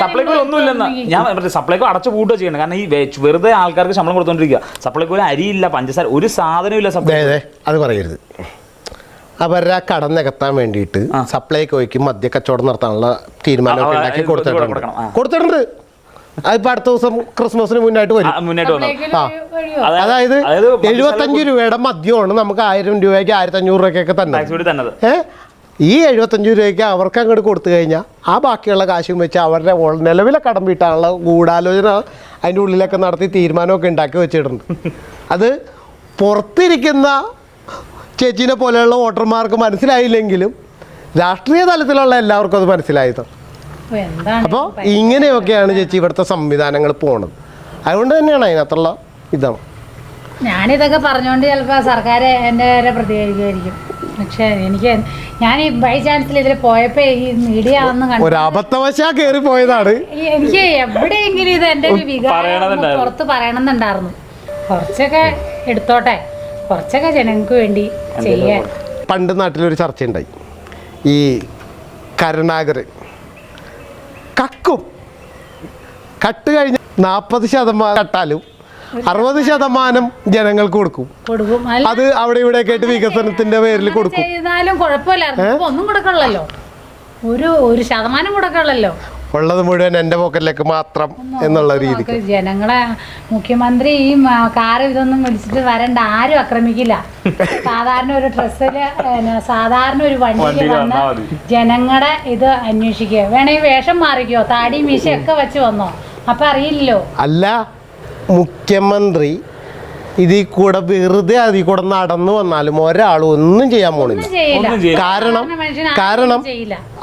സപ്ലൈകോ ഒന്നും ഇല്ലെന്ന് ഞാൻ പറഞ്ഞത്. സപ്ലൈകോ അടച്ചു പൂട്ടുക ചെയ്യണം. കാരണം ഈ വെറുതെ ആൾക്കാർക്ക് ശമ്പളം കൊടുത്തോണ്ടിരിക്കുക. സപ്ലൈകോ അരിയില്ല, പഞ്ചസാര, ഒരു സാധനവും ഇല്ല. സപ്ലൈകോ അത് പറയരുത്. അവരുടെ കടം നികത്താൻ വേണ്ടിയിട്ട് സപ്ലൈകോയ്ക്ക് മദ്യ കച്ചവടം നടത്താനുള്ള തീരുമാനമൊക്കെ ഉണ്ടാക്കി കൊടുത്തിട്ടുണ്ട്. അതിപ്പോ അടുത്ത ദിവസം ക്രിസ്മസിന് മുന്നായിട്ട് വരും. അതായത് 75 രൂപയുടെ മദ്യമാണ് നമുക്ക് 1000 രൂപയ്ക്ക് 1500 രൂപയ്ക്കൊക്കെ തന്നെ. ഈ 75 രൂപയ്ക്ക് അവർക്ക് അങ്ങോട്ട് കൊടുത്തു കഴിഞ്ഞാൽ ആ ബാക്കിയുള്ള കാശും വെച്ച് അവരുടെ നിലവിലെ കടം വീട്ടാനുള്ള ഗൂഢാലോചന അതിൻ്റെ ഉള്ളിലൊക്കെ നടത്തി തീരുമാനമൊക്കെ ഉണ്ടാക്കി വെച്ചിട്ടുണ്ട്. അത് പുറത്തിരിക്കുന്ന ചേച്ചീനെ പോലെയുള്ള വോട്ടർമാർക്ക് മനസ്സിലായില്ലെങ്കിലും രാഷ്ട്രീയ തലത്തിലുള്ള എല്ലാവർക്കും അത് മനസ്സിലായത്. അപ്പോൾ ഇങ്ങനെയൊക്കെയാണ് ചേച്ചി ഇവിടുത്തെ സംവിധാനങ്ങൾ പോണത്. അതുകൊണ്ട് തന്നെയാണ് അതിനകത്തുള്ള ഇതാണ്. ഞാനിതൊക്കെ പറഞ്ഞുകൊണ്ട് ചിലപ്പോൾ സർക്കാർ എൻ്റെ വരെ പ്രതികരിക്കുമായിരിക്കും. പക്ഷേ ഞാൻ ഈ ബൈ ചാൻസിൽ ഇതിൽ പോയപ്പോൾ ഈ മീഡിയ ഒന്നും കണ്ടു, ഒരു അബദ്ധവശാ കയറി പോയതാണ്. എനിക്ക് എവിടെയെങ്കിലും ഇത് എൻ്റെ ഒരു വികാരം പുറത്ത് പറയണമെന്നുണ്ടായിരുന്നു. കുറച്ചൊക്കെ എടുത്തോട്ടെ, കുറച്ചൊക്കെ ജനങ്ങൾക്ക് വേണ്ടി ചെയ്യാൻ. പണ്ട് നാട്ടിലൊരു ചർച്ചയുണ്ടായി. ഈ കരുണാകരൻ കട്ട് കഴിഞ്ഞ് 40% കട്ടാലും 60% ജനങ്ങൾക്ക് കൊടുക്കും. അത് അവിടെ ഇവിടെ കേട്ട് വികസനത്തിന്റെ പേരിൽ കൊടുക്കും. ചെയ്താലും കുഴപ്പമില്ലായിരുന്നു. ഒന്നും കൊടുക്കണല്ലോ, ഒരു ശതമാനം കൊടുക്കണല്ലോ. ഉള്ളത് മുഴുവൻ എൻ്റെ പോക്കറ്റിലേക്ക് മാത്രം എന്നുള്ള രീതി. ജനങ്ങളെ മുഖ്യമന്ത്രി ഈ കാറ് ഇതൊന്നും വിളിച്ചിട്ട് വരണ്ട, ആരും ആക്രമിക്കില്ല. സാധാരണ ഒരു ഡ്രസ്സില് സാധാരണ ഒരു വണ്ടിയിൽ വന്ന് ജനങ്ങളുടെ ഇത് അന്വേഷിക്കുക. വേണമെങ്കിൽ വേഷം മാറിക്കോ, താടി മീശയൊക്കെ വെച്ച് വന്നോ, അപ്പൊ അറിയില്ലല്ലോ. അല്ല, മുഖ്യമന്ത്രി ഇതിൽ കൂടെ വെറുതെ അതിൽ കൂടെ നടന്നു വന്നാലും ഒരാളും ഒന്നും ചെയ്യാൻ പോണില്ല. കാരണം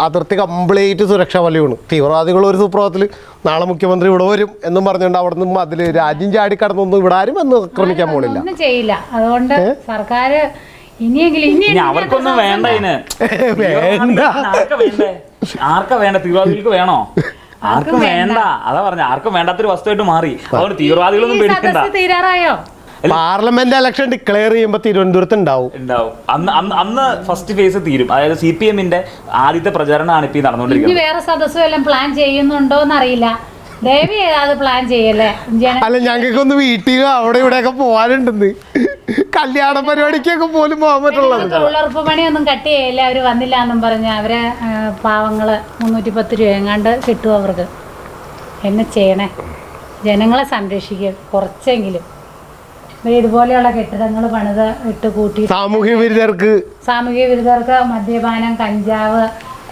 അതിർത്തി കംപ്ലീറ്റ് സുരക്ഷാ വലയാണ്. തീവ്രവാദികൾ ഒരു സുപ്രഭാതത്തിൽ നാളെ മുഖ്യമന്ത്രി ഇവിടെ വരും എന്നും പറഞ്ഞുകൊണ്ട് അവിടെ നിന്ന് അതിൽ രാജ്യം ചാടിക്കടന്നൊന്നും ഇവിടെ ആരും വന്ന് ആക്രമിക്കാൻ പോണില്ല. ഒന്നും ചെയ്യില്ല. അതുകൊണ്ട് സർക്കാർ ഇനിയെങ്കിലും അവർക്കൊന്നും വേണ്ട. ആർക്കാ വേണ്ട? തീവ്രവാദികൾക്ക് വേണോ? ആർക്കും വേണ്ട. അതാ പറഞ്ഞ, ആർക്കും വേണ്ടാത്തൊരു വസ്തുവായിട്ട് മാറി. അതുകൊണ്ട് തീവ്രവാദികളൊന്നും പേടിക്കണ്ട. തീരാറായോ? പാർലമെന്റ് ഇലക്ഷൻ ഡിക്ലെയർ ചെയ്യുമ്പോൾ തിരുവനന്തപുരത്ത് ഉണ്ടാവും. അന്ന് ഫസ്റ്റ് ഫേസ് തീരും. അതായത് CPM-ന്റെ ആദ്യത്തെ പ്രചാരണമാണ് ഇപ്പൊ നടന്നുകൊണ്ടിരിക്കുന്നത്. വേറെ സദസ്സും എല്ലാം പ്ലാൻ ചെയ്യുന്നുണ്ടോന്ന് അറിയില്ല. ദേവി അത് പ്ലാൻ ചെയ്യല്ലേ? അല്ല, ഞങ്ങൾക്കൊന്ന് വീട്ടിൽ അവിടെ ഇവിടെയൊക്കെ പോകാനുണ്ടെന്ന്. കല്യാണ പരിപാടിക്കൊക്കെ പോലും പോകാൻ പറ്റുള്ളത്. തൊഴിലുറപ്പ് പണിയൊന്നും കട്ട് ചെയ്യില്ല. അവര് വന്നില്ല എന്നും പറഞ്ഞ് അവരെ പാവങ്ങള് 310 രൂപ എങ്ങാണ്ട് കിട്ടും അവർക്ക്. എന്നെ ചെയ്യണേ, ജനങ്ങളെ സംരക്ഷിക്കുക. കുറച്ചെങ്കിലും ഇതുപോലെയുള്ള കെട്ടിടങ്ങൾ പണിത് ഇട്ട് കൂട്ടി സാമൂഹ്യ വിരുദ്ധർക്ക് മദ്യപാനം, കഞ്ചാവ്,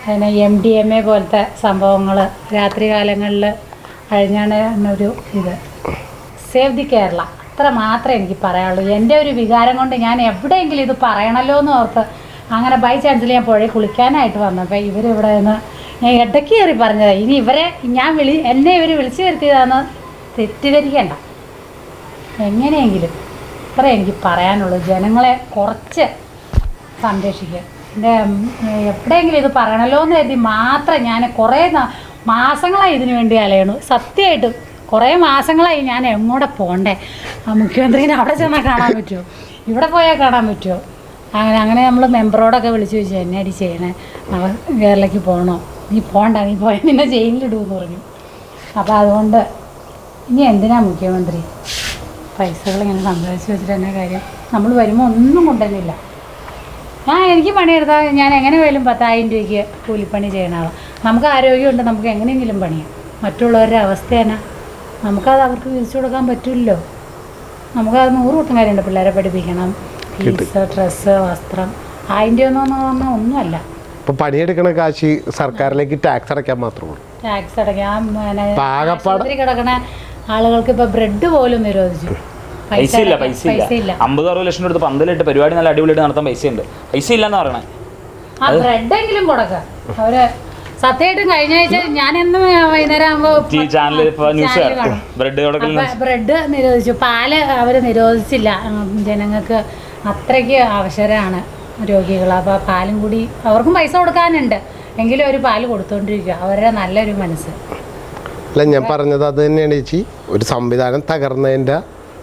പിന്നെ MDMA പോലത്തെ സംഭവങ്ങൾ രാത്രി കാലങ്ങളിൽ കഴിഞ്ഞാണ് ഒരു ഇത്. സേവ് ദി കേരള, അത്ര മാത്രമേ എനിക്ക് പറയാനുള്ളൂ. എൻ്റെ ഒരു വികാരം കൊണ്ട് ഞാൻ എവിടെയെങ്കിലും ഇത് പറയണല്ലോ എന്ന് ഓർത്ത് അങ്ങനെ ബൈ ചാൻസിൽ ഞാൻ പുഴയിൽ കുളിക്കാനായിട്ട് വന്നപ്പോൾ ഇവരിവിടെ നിന്ന് ഞാൻ ഇടയ്ക്ക് കയറി പറഞ്ഞത്. ഇനി എന്നെ ഇവർ വിളിച്ചു വരുത്തിയതാണെന്ന് തെറ്റിദ്ധരിക്കണ്ട. എങ്ങനെയെങ്കിലും ഇത്രേ എനിക്ക് പറയാനുള്ളൂ. ജനങ്ങളെ കുറച്ച് സംരക്ഷിക്കുക. എൻ്റെ എവിടെയെങ്കിലും ഇത് പറയണല്ലോ എന്ന് കരുതി മാത്രം ഞാൻ കുറേ മാസങ്ങളായി ഇതിനു വേണ്ടി അലയണു. സത്യമായിട്ടും കുറേ മാസങ്ങളായി ഞാൻ എങ്ങോട്ട് പോകണ്ടേ? ആ മുഖ്യമന്ത്രീനെ അവിടെ ചെന്നാൽ കാണാൻ പറ്റുമോ? ഇവിടെ പോയാൽ കാണാൻ പറ്റുമോ? അങ്ങനെ നമ്മൾ മെമ്പറോടൊക്കെ വിളിച്ചു ചോദിച്ചു, എന്നെ അടി ചെയ്യണേ, കേരളയ്ക്ക് പോകണോ? നീ പോകണ്ട, നീ പോയാൽ നിന്നെ ജയിലിലിടുമെന്ന് പറഞ്ഞു. അപ്പോൾ അതുകൊണ്ട് ഇനി എന്തിനാ മുഖ്യമന്ത്രി പൈസകൾ ഇങ്ങനെ സംഭവിച്ച് വെച്ചിട്ട് തന്നെ കാര്യം? നമ്മൾ വരുമ്പോൾ ഒന്നും കൊണ്ടുവന്നില്ല. എനിക്ക് പണിയെടുത്താൽ ഞാൻ എങ്ങനെ പോയാലും 10,000 രൂപയ്ക്ക് കൂലിപ്പണി ചെയ്യണ ആളാണ്. നമുക്ക് ആരോഗ്യമുണ്ട്, നമുക്ക് എങ്ങനെയെങ്കിലും പണിയാം. മറ്റുള്ളവരുടെ അവസ്ഥ തന്നെ നമുക്കത് അവർക്ക് വിരിച്ചു കൊടുക്കാൻ പറ്റില്ലല്ലോ. നമുക്കത് 100 കൂട്ടം കാര്യമുണ്ട്. പിള്ളേരെ പഠിപ്പിക്കണം, ഫീസ്, ഡ്രസ്സ്, വസ്ത്രം. 1000 രൂപ എന്ന് പറഞ്ഞാൽ ഒന്നുമല്ല. ഇപ്പം പണിയെടുക്കണ കാശ് സർക്കാരിലേക്ക് ടാക്സ് അടയ്ക്കാൻ മാത്രമേ ടാക്സ് അടയ്ക്കാൻ. ആശുപത്രി കിടക്കണ ആളുകൾക്ക് ഇപ്പൊ ബ്രെഡ് പോലും നിരോധിച്ചു. പൈസ ഇല്ല 50-60 ലക്ഷം കൊടുത്ത് 12 പരിപാടി നല്ല അടിപൊളിയായിട്ട് നടത്താൻ പൈസ ഉണ്ട്. പൈസ ഇല്ലെന്ന് പറയണേ. ആ ബ്രെഡെങ്കിലും കൊടുക്കാം. അവര് സത്യമായിട്ടും കഴിഞ്ഞ ആഴ്ച ഞാനെന്നും വൈകുന്നേരം ആകുമ്പോ ബ്രെഡ് നിരോധിച്ചു. പാല് അവര് നിരോധിച്ചില്ല. ജനങ്ങൾക്ക് അത്രയ്ക്ക് അവസരമാണ് രോഗികൾ. അപ്പോൾ പാലും കൂടി അവർക്കും പൈസ കൊടുക്കാനുണ്ട്, എങ്കിലും ഒരു പാല് കൊടുത്തോണ്ടിരിക്കുക. അവരുടെ നല്ലൊരു മനസ്സ്. അല്ല, ഞാൻ പറഞ്ഞത് അത് തന്നെയാണ് ചേച്ചി. ഒരു സംവിധാനം തകർന്നതിൻ്റെ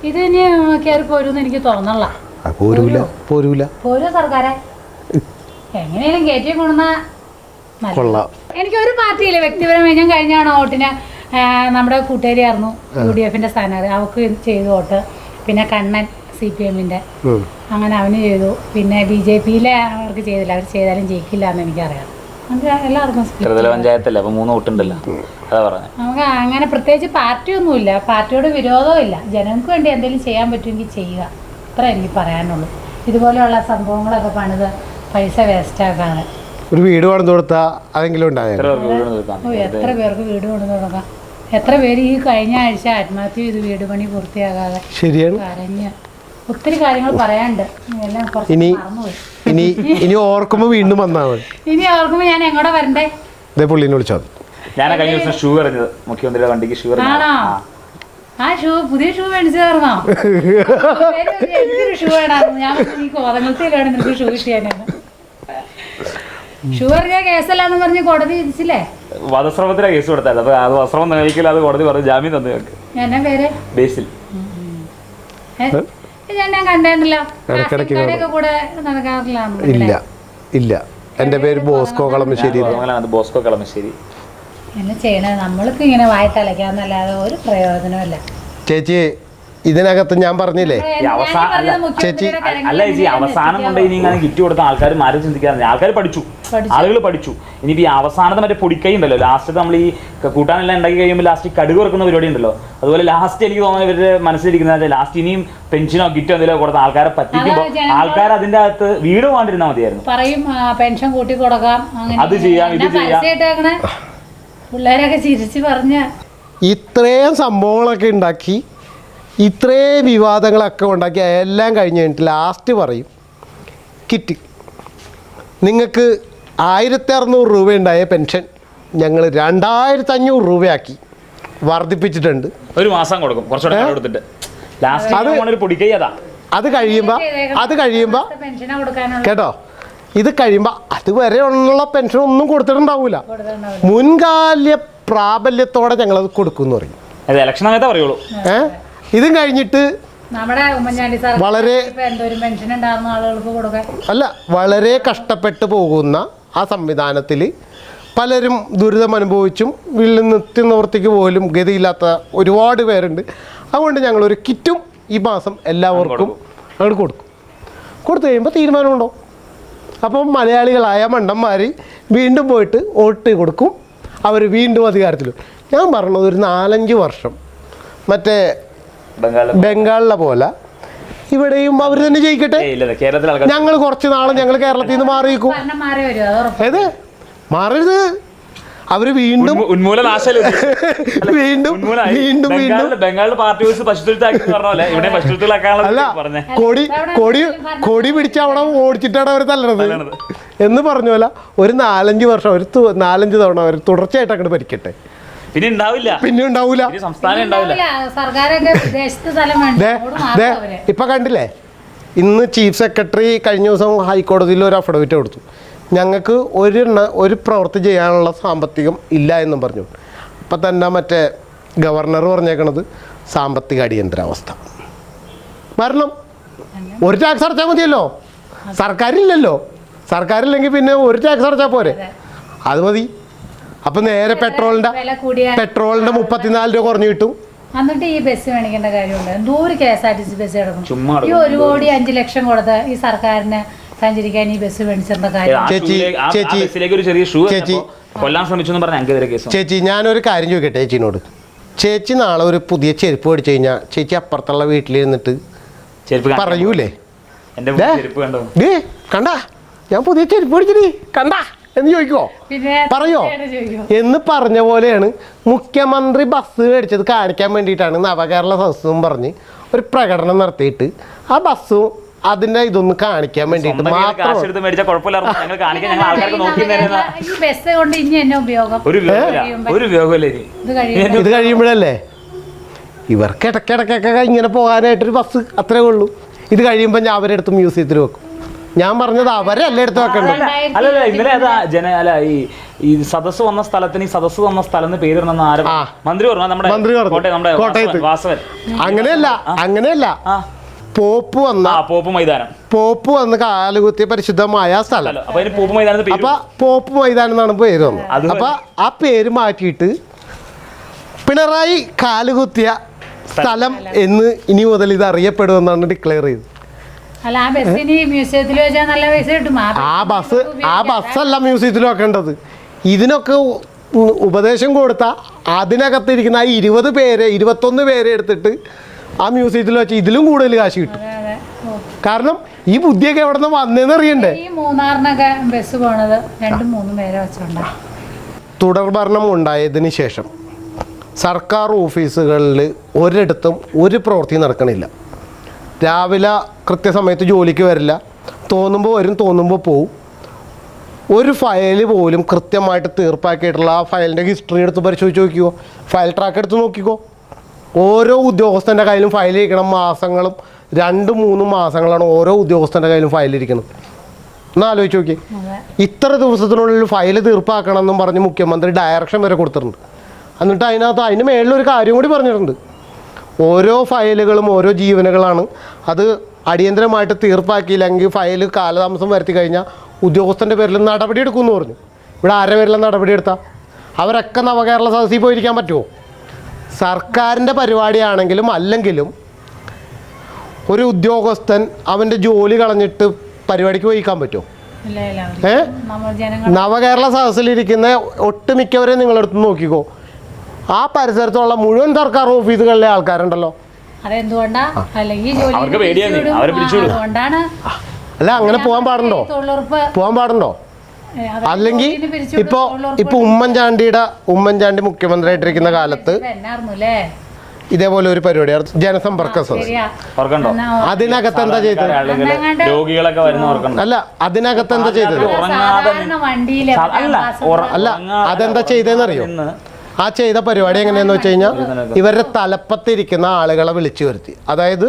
ഇത് ഇനി കയറി പോരുമെന്ന് എനിക്ക് തോന്നല്ല. പോരൂല സർക്കാരെ എങ്ങനെയാലും കയറ്റി കൊണ്ടുവന്ന കൊള്ളാം. എനിക്കൊരു പാർട്ടിയില്ല വ്യക്തിപരമായി. ഞാൻ കഴിഞ്ഞാണ് വോട്ടിന് നമ്മുടെ കൂട്ടുകാരിയായിരുന്നു UDF സ്ഥാനാർത്ഥി, അവർക്ക് ചെയ്തു വോട്ട്. പിന്നെ കണ്ണൻ CPM അങ്ങനെ അവന് ചെയ്തു. പിന്നെ BJP അവർക്ക് ചെയ്തില്ല, അവർ ചെയ്താലും ജയിക്കില്ല എന്ന് എനിക്കറിയാം. നമുക്ക് എല്ലാവർക്കും പഞ്ചായത്തല്ലേ, അപ്പോൾ 3 വോട്ടുണ്ടല്ലോ. അതാ പറഞ്ഞത്. നമുക്ക് അങ്ങനെ പ്രത്യേകിച്ച് പാർട്ടിയൊന്നുമില്ല, പാർട്ടിയോട് വിരോധവും ഇല്ല. ജനങ്ങൾക്ക് വേണ്ടി എന്തെങ്കിലും ചെയ്യാൻ പറ്റുമെങ്കിൽ ചെയ്യുക, അത്ര എനിക്ക് പറയാനുള്ളൂ. ഇതുപോലെയുള്ള സംഭവങ്ങളൊക്കെ പണിത് പൈസ വേസ്റ്റാക്കാതെ ഒരു വീട് പണിത് കൊടുത്താൽ അതെങ്കിലും ഉണ്ടായത്. എത്ര പേർക്ക് വീട് കൊണ്ടു കൊടുക്കാം? എത്ര പേര് ഈ കഴിഞ്ഞ ആഴ്ച ആത്മഹത്യ ചെയ്ത് വീട് പണി പൂർത്തിയാകാതെ ശരിയാണ്. കരഞ്ഞ് ഒത്തിരി കാര്യങ്ങൾ പറയാനുണ്ട്. എല്ലാം കുറച്ച് മറന്നുപോയി. ഇനി ഓർക്കുമ്പോ വീണ്ടും വന്നാ മതി. ഇനി ഓർക്കുമ്പോ ഞാൻ എങ്ങോട്ടാ വരണ്ടേ? പുള്ളിനെ വിളിച്ചോ. ഞാൻ കഴിഞ്ഞ ദിവസം ഷൂ എറിഞ്ഞത്, മുഖ്യമന്ത്രിയുടെ വണ്ടിക്ക് ഷൂ ആണോ? ആ ഷൂ പുതിയ ഷൂ മേടിച്ചു തരണോ? എനിക്കൊരു ഷൂ വേണമായിരുന്നു. ഞാൻ ഈ കോതമംഗലത്തിലാണ് നിനക്ക് ഷൂ കിട്ടിയാനാണ്. ഷൂ എറിഞ്ഞ കേസല്ലാന്ന് പറഞ്ഞ് കോടതി വിധിച്ചില്ലേ? വധശ്രമത്തിലെ കേസ് കൊടുത്തായിരുന്നു. അപ്പൊ അത് വസ്ത്രം നൽകിയില്ല, അത് കോടതി പറഞ്ഞു ജാമ്യം തന്നു. എന്നാ പേര്? ബേസിൽ. ഞാൻ കണ്ടല്ലോ കൂടെ നടക്കാറില്ല. ഇല്ല, എന്റെ പേര് ബോസ്കോ കളമശ്ശേരി. ബോസ്കോ കളമശ്ശേരി. എന്നെ ചെയ്യണത് നമ്മൾക്ക് ഇങ്ങനെ വായിട്ടലക്കാന്നല്ലാതെ ഒരു പ്രയോജനമില്ല ചേച്ചി. ഇതിനകത്ത് ഞാൻ പറഞ്ഞില്ലേ ചേച്ചി, അല്ല ചേച്ചി, അവസാനം കൊണ്ട് ഇനി ഇങ്ങനെ കിറ്റ് കൊടുത്ത ആൾക്കാർ മാറി ചിന്തിക്കാറില്ല. ആൾക്കാർ പഠിച്ചു, ആളുകൾ പഠിച്ചു. ഇനിയിപ്പോ ഈ അവസാനത്തെ മറ്റേ പൊടിക്കൈ ഉണ്ടല്ലോ, ലാസ്റ്റ് നമ്മൾ ഈ കൂട്ടാനെല്ലാം ഉണ്ടാക്കി കഴിയുമ്പോൾ ലാസ്റ്റ് കടുക് വെക്കുന്ന പരിപാടി ഉണ്ടല്ലോ, അതുപോലെ ലാസ്റ്റ് എനിക്ക് തോന്നുന്നത് ഇവരുടെ മനസ്സിലിരിക്കുന്നത് ലാസ്റ്റ് ഇനിയും പെൻഷനോ കിറ്റോ എന്തെങ്കിലും കൊടുത്ത ആൾക്കാരെ പറ്റിക്കുമ്പോൾ ആൾക്കാർ അതിന്റെ അകത്ത് വീട് പോകാണ്ടിരുന്നാൽ മതിയായിരുന്നു. പറയും പെൻഷൻ കൂട്ടി കൊടുക്കാം, അത് ചെയ്യാം, ഇത് ചെയ്യാം. പിള്ളേരൊക്കെ ചിരിച്ച് പറഞ്ഞ ഇത്രയും സംഭവങ്ങളൊക്കെ ഉണ്ടാക്കി, ഇത്രയും വിവാദങ്ങളൊക്കെ ഉണ്ടാക്കി എല്ലാം കഴിഞ്ഞ് കഴിഞ്ഞിട്ട് ലാസ്റ്റ് പറയും കിറ്റ്. നിങ്ങൾക്ക് 1600 രൂപ ഉണ്ടായ പെൻഷൻ ഞങ്ങൾ 2500 രൂപയാക്കി വർദ്ധിപ്പിച്ചിട്ടുണ്ട്. ഒരു മാസം കൊടുക്കും, കുറച്ചുകൂടെ കൊടുത്തിട്ട് അത് കഴിയുമ്പോൾ കേട്ടോ, ഇത് കഴിയുമ്പോൾ അതുവരെ ഉള്ള പെൻഷൻ ഒന്നും കൊടുത്തിട്ടുണ്ടാവൂല. മുൻകാല പ്രാബല്യത്തോടെ ഞങ്ങളത് കൊടുക്കുമെന്ന് പറയും. ഇലക്ഷൻ സമയത്തേ പറയുള്ളൂ. ഇതും കഴിഞ്ഞിട്ട് വളരെ കഷ്ടപ്പെട്ടു പോകുന്ന ആ സംവിധാനത്തിൽ പലരും ദുരിതമനുഭവിച്ചും വീട്ടിൽ നിത്യനിവൃത്തിക്ക് പോലും ഗതിയില്ലാത്ത ഒരുപാട് പേരുണ്ട്. അതുകൊണ്ട് ഞങ്ങളൊരു കിറ്റും ഈ മാസം എല്ലാവർക്കും അങ്ങോട്ട് കൊടുത്തു കഴിയുമ്പോൾ തീരുമാനമുണ്ടോ. അപ്പം മലയാളികളായ മണ്ടന്മാർ വീണ്ടും പോയിട്ട് വോട്ട് കൊടുക്കും, അവർ വീണ്ടും അധികാരത്തിലും. ഞാൻ പറഞ്ഞത് ഒരു 4-5 വർഷം മറ്റേ ബംഗാളിലെ പോലെ ഇവിടെയും അവർ തന്നെ ജയിക്കട്ടെ. ഞങ്ങൾ കുറച്ച് നാൾ ഞങ്ങൾ കേരളത്തിൽ നിന്ന് മാറിയിരിക്കും. ഏത് മാറരുത്, അവര് വീണ്ടും കൊടി പിടിച്ച് അവിടെ ഓടിച്ചിട്ടാണ് അവർ തല്ലണത് എന്ന് പറഞ്ഞ പോലെ ഒരു 4-5 വർഷം, ഒരു 4-5 തവണ അവർ തുടർച്ചയായിട്ട് അങ്ങോട്ട് ഭരിക്കട്ടെ. പിന്നെ ഉണ്ടാവൂല. ഇപ്പൊ കണ്ടില്ലേ, ഇന്ന് ചീഫ് സെക്രട്ടറി കഴിഞ്ഞ ദിവസം ഹൈക്കോടതിയിൽ ഒരു അഫിഡവിറ്റ് കൊടുത്തു. ഞങ്ങൾക്ക് ഒരു പ്രവൃത്തി ചെയ്യാനുള്ള സാമ്പത്തികം ഇല്ല എന്നും പറഞ്ഞു. അപ്പം തന്നെ മറ്റേ ഗവർണർ പറഞ്ഞേക്കണത് സാമ്പത്തിക അടിയന്തരാവസ്ഥ വരണം. ഒരു ടാക്സ് അടച്ചാൽ മതിയല്ലോ, സർക്കാരില്ലല്ലോ. സർക്കാരില്ലെങ്കിൽ പിന്നെ ഒരു ടാക്സ് അടച്ചാൽ പോരെ, അത് മതി. അപ്പം നേരെ പെട്രോളിൻ്റെ 34 രൂപ കുറഞ്ഞു കിട്ടും. എന്നിട്ട് ഈ ബസ് മേടിക്കേണ്ട കാര്യമുണ്ട്. എന്തോ ഒരു KSRTC ബസ് കിടക്കും. ഈ 1,05,00,000 കൊടുത്ത് ഈ സർക്കാരിന് സഞ്ചരിക്കാൻ ഈ ബസ് മേടിച്ചിരുന്ന കാര്യം. ചേച്ചി ഞാനൊരു കാര്യം ചോദിക്കട്ടെ ചേച്ചിനോട്. ചേച്ചി നാളെ ഒരു പുതിയ ചെരുപ്പ് മേടിച്ചു കഴിഞ്ഞാൽ ചേച്ചി അപ്പുറത്തുള്ള വീട്ടിലിരുന്നിട്ട് പറയൂലേ, കണ്ട ഞാൻ പുതിയ ചെരുപ്പ് മേടിച്ചിട്ട് കണ്ട എന്ന് ചോദിക്കുമോ, പറയോ? എന്ന് പറഞ്ഞ പോലെയാണ് മുഖ്യമന്ത്രി ബസ് മേടിച്ചത് കാണിക്കാൻ വേണ്ടിയിട്ടാണ് നവകേരള സദസ്സും പറഞ്ഞ് ഒരു പ്രകടനം നടത്തിയിട്ട് ആ ബസ്സും അതിന്റെ ഇതൊന്ന് കാണിക്കാൻ വേണ്ടിയിട്ട് മാത്രം. ഇത് കഴിയുമ്പോഴല്ലേ ഇവർക്ക് ഇടയ്ക്കിടയ്ക്കൊക്കെ ഇങ്ങനെ പോകാനായിട്ടൊരു ബസ് അത്രേ ഉള്ളൂ. ഇത് കഴിയുമ്പോൾ ഞാൻ അവരെടുത്ത് മ്യൂസിയത്തിൽ വെക്കും. ഞാൻ പറഞ്ഞത് അവരല്ല എടുത്ത് വെക്കേണ്ടത്. അല്ലല്ല ഇന്നലെ അതാ ഈ സദസ് വന്ന സ്ഥലത്തിന് ഈ സദസ് വന്ന സ്ഥലം എന്ന് പേരിടണമെന്ന് ആരും മന്ത്രി പറഞ്ഞു. നമ്മുടെ കോട്ടയത്ത് വാസവൻ. അങ്ങനെയല്ല പോപ്പ് വന്ന് കാലുകുത്തിയ പരിശുദ്ധമായ സ്ഥലം. അപ്പൊ പോപ്പ് മൈതാനം എന്നാണ് പേര് വന്നത്. അപ്പൊ ആ പേര് മാറ്റിയിട്ട് പിണറായി കാലുകുത്തിയ സ്ഥലം എന്ന് ഇനി മുതൽ ഇത് അറിയപ്പെടുമെന്നാണ് ഡിക്ലെയർ ചെയ്തത്. ആ ബസ്സല്ല മ്യൂസിയത്തിൽ വെക്കേണ്ടത്. ഇതിനൊക്കെ ഉപദേശം കൊടുത്ത അതിനകത്തിരിക്കുന്ന ആ 21 പേരെ എടുത്തിട്ട് ആ മ്യൂസിയത്തിൽ വെച്ച് ഇതിലും കൂടുതൽ കാശ് കിട്ടും. കാരണം ഈ ബുദ്ധിയൊക്കെ എവിടെ നിന്ന് വന്നേന്ന് അറിയണ്ടേ. തുടർഭരണം ഉണ്ടായതിന് ശേഷം സർക്കാർ ഓഫീസുകളിൽ ഒരിടത്തും ഒരു പ്രവൃത്തി നടക്കണില്ല. രാവിലെ കൃത്യസമയത്ത് ജോലിക്ക് വരില്ല, തോന്നുമ്പോൾ വരും, തോന്നുമ്പോൾ പോവും. ഒരു ഫയൽ പോലും കൃത്യമായിട്ട് തീർപ്പാക്കിയിട്ടുള്ള ആ ഫയലിൻ്റെ ഹിസ്റ്ററി എടുത്ത് പരിശോധിച്ച് നോക്കിക്കോ, ഫയൽ ട്രാക്ക് എടുത്ത് നോക്കിക്കോ. ഓരോ ഉദ്യോഗസ്ഥൻ്റെ കയ്യിലും ഫയലിരിക്കണം. മാസങ്ങളും 2-3 മാസങ്ങളാണ് ഓരോ ഉദ്യോഗസ്ഥൻ്റെ കയ്യിലും ഫയലിരിക്കണം. ഒന്ന് ആലോചിച്ച് നോക്കി. ഇത്ര ദിവസത്തിനുള്ളിൽ ഫയൽ തീർപ്പാക്കണം എന്നും പറഞ്ഞ് മുഖ്യമന്ത്രി ഡയറക്ഷൻ വരെ കൊടുത്തിട്ടുണ്ട്. എന്നിട്ട് അതിന് മേളിലൊരു കാര്യം കൂടി പറഞ്ഞിട്ടുണ്ട്. ഓരോ ഫയലുകളും ഓരോ ജീവനുകളാണ്. അത് അടിയന്തരമായിട്ട് തീർപ്പാക്കിയില്ലെങ്കിൽ ഫയൽ കാലതാമസം വരുത്തി കഴിഞ്ഞാൽ ഉദ്യോഗസ്ഥൻ്റെ പേരിൽ നടപടി എടുക്കുമെന്ന് പറഞ്ഞു. ഇവിടെ ആരുടെ പേരിലാണ് നടപടി എടുത്താൽ? അവരൊക്കെ നവകേരള സദസ്സിൽ പോയിരിക്കാൻ പറ്റുമോ? സർക്കാരിൻ്റെ പരിപാടിയാണെങ്കിലും അല്ലെങ്കിലും ഒരു ഉദ്യോഗസ്ഥൻ അവൻ്റെ ജോലി കളഞ്ഞിട്ട് പരിപാടിക്ക് പോയിക്കാൻ പറ്റുമോ? നവകേരള സദസ്സിലിരിക്കുന്ന ഒട്ടുമിക്കവരെ നിങ്ങളെടുത്ത് നോക്കിക്കോ. ആ പരിസരത്തുള്ള മുഴുവൻ സർക്കാർ ഓഫീസുകളിലെ ആൾക്കാരുണ്ടല്ലോ. അല്ല, അങ്ങനെ പോകാൻ പാടുണ്ടോ? അല്ലെങ്കിൽ ഇപ്പൊ ഉമ്മൻചാണ്ടി മുഖ്യമന്ത്രിയായിട്ടിരിക്കുന്ന കാലത്ത് ഇതേപോലെ ഒരു പരിപാടി ജനസമ്പർക്ക സദസ്സ്. അതിനകത്ത് എന്താ ചെയ്തത്? അല്ല, അതിനകത്ത് എന്താ ചെയ്തത്? അല്ല, അതെന്താ ചെയ്തതെന്നറിയോ? ആ ചെയ്ത പരിപാടി എങ്ങനെയാന്ന് വെച്ച് കഴിഞ്ഞാൽ ഇവരുടെ തലപ്പത്തിരിക്കുന്ന ആളുകളെ വിളിച്ചു വരുത്തി. അതായത്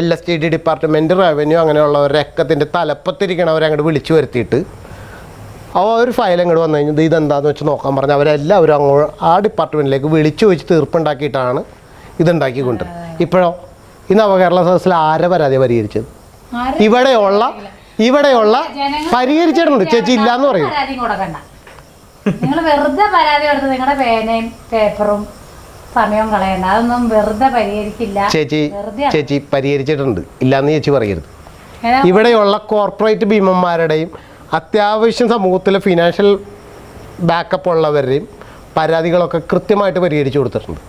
LSTD ഡിപ്പാർട്ട്മെൻറ്റ്, റവന്യൂ, അങ്ങനെയുള്ളവരുടെ ഒക്കത്തിൻ്റെ തലപ്പത്തിരിക്കണവരെ അങ്ങോട്ട് വിളിച്ചു വരുത്തിയിട്ട് ഒരു ഫയൽ അങ്ങോട്ട് വന്നു കഴിഞ്ഞാൽ ഇതെന്താണെന്ന് വെച്ച് നോക്കാൻ പറഞ്ഞ് അവരെല്ലാവരും അങ്ങോട്ട് ആ ഡിപ്പാർട്ട്മെൻറ്റിലേക്ക് വിളിച്ചു വെച്ച് തീർപ്പുണ്ടാക്കിയിട്ടാണ് ഇതുണ്ടാക്കിക്കൊണ്ടിരുന്നത്. ഇപ്പോഴോ ഈ നവകേരള സദസ്സിൽ ആരെ പരാതി പരിഹരിച്ചത്? ഇവിടെയുള്ള പരിഹരിച്ചിട്ടുണ്ട്. ചേച്ചി ഇല്ലാന്ന് പറയും. നിങ്ങൾ വെറുതെ പരാതി കൊടുത്ത് നിങ്ങളുടെ പേനയും പേപ്പറും സമയവും കളയണ്ട. അതൊന്നും വെറുതെ പരിഹരിക്കില്ല. ചേച്ചി പരിഹരിച്ചിട്ടുണ്ട്, ഇല്ലാന്ന് ചേച്ചി പറയരുത്. ഇവിടെയുള്ള കോർപ്പറേറ്റ് ഭീമന്മാരുടെയും അത്യാവശ്യം സമൂഹത്തിലെ ഫിനാൻഷ്യൽ ബാക്കപ്പ് ഉള്ളവരുടെയും പരാതികളൊക്കെ കൃത്യമായിട്ട് പരിഹരിച്ചു കൊടുത്തിട്ടുണ്ട്.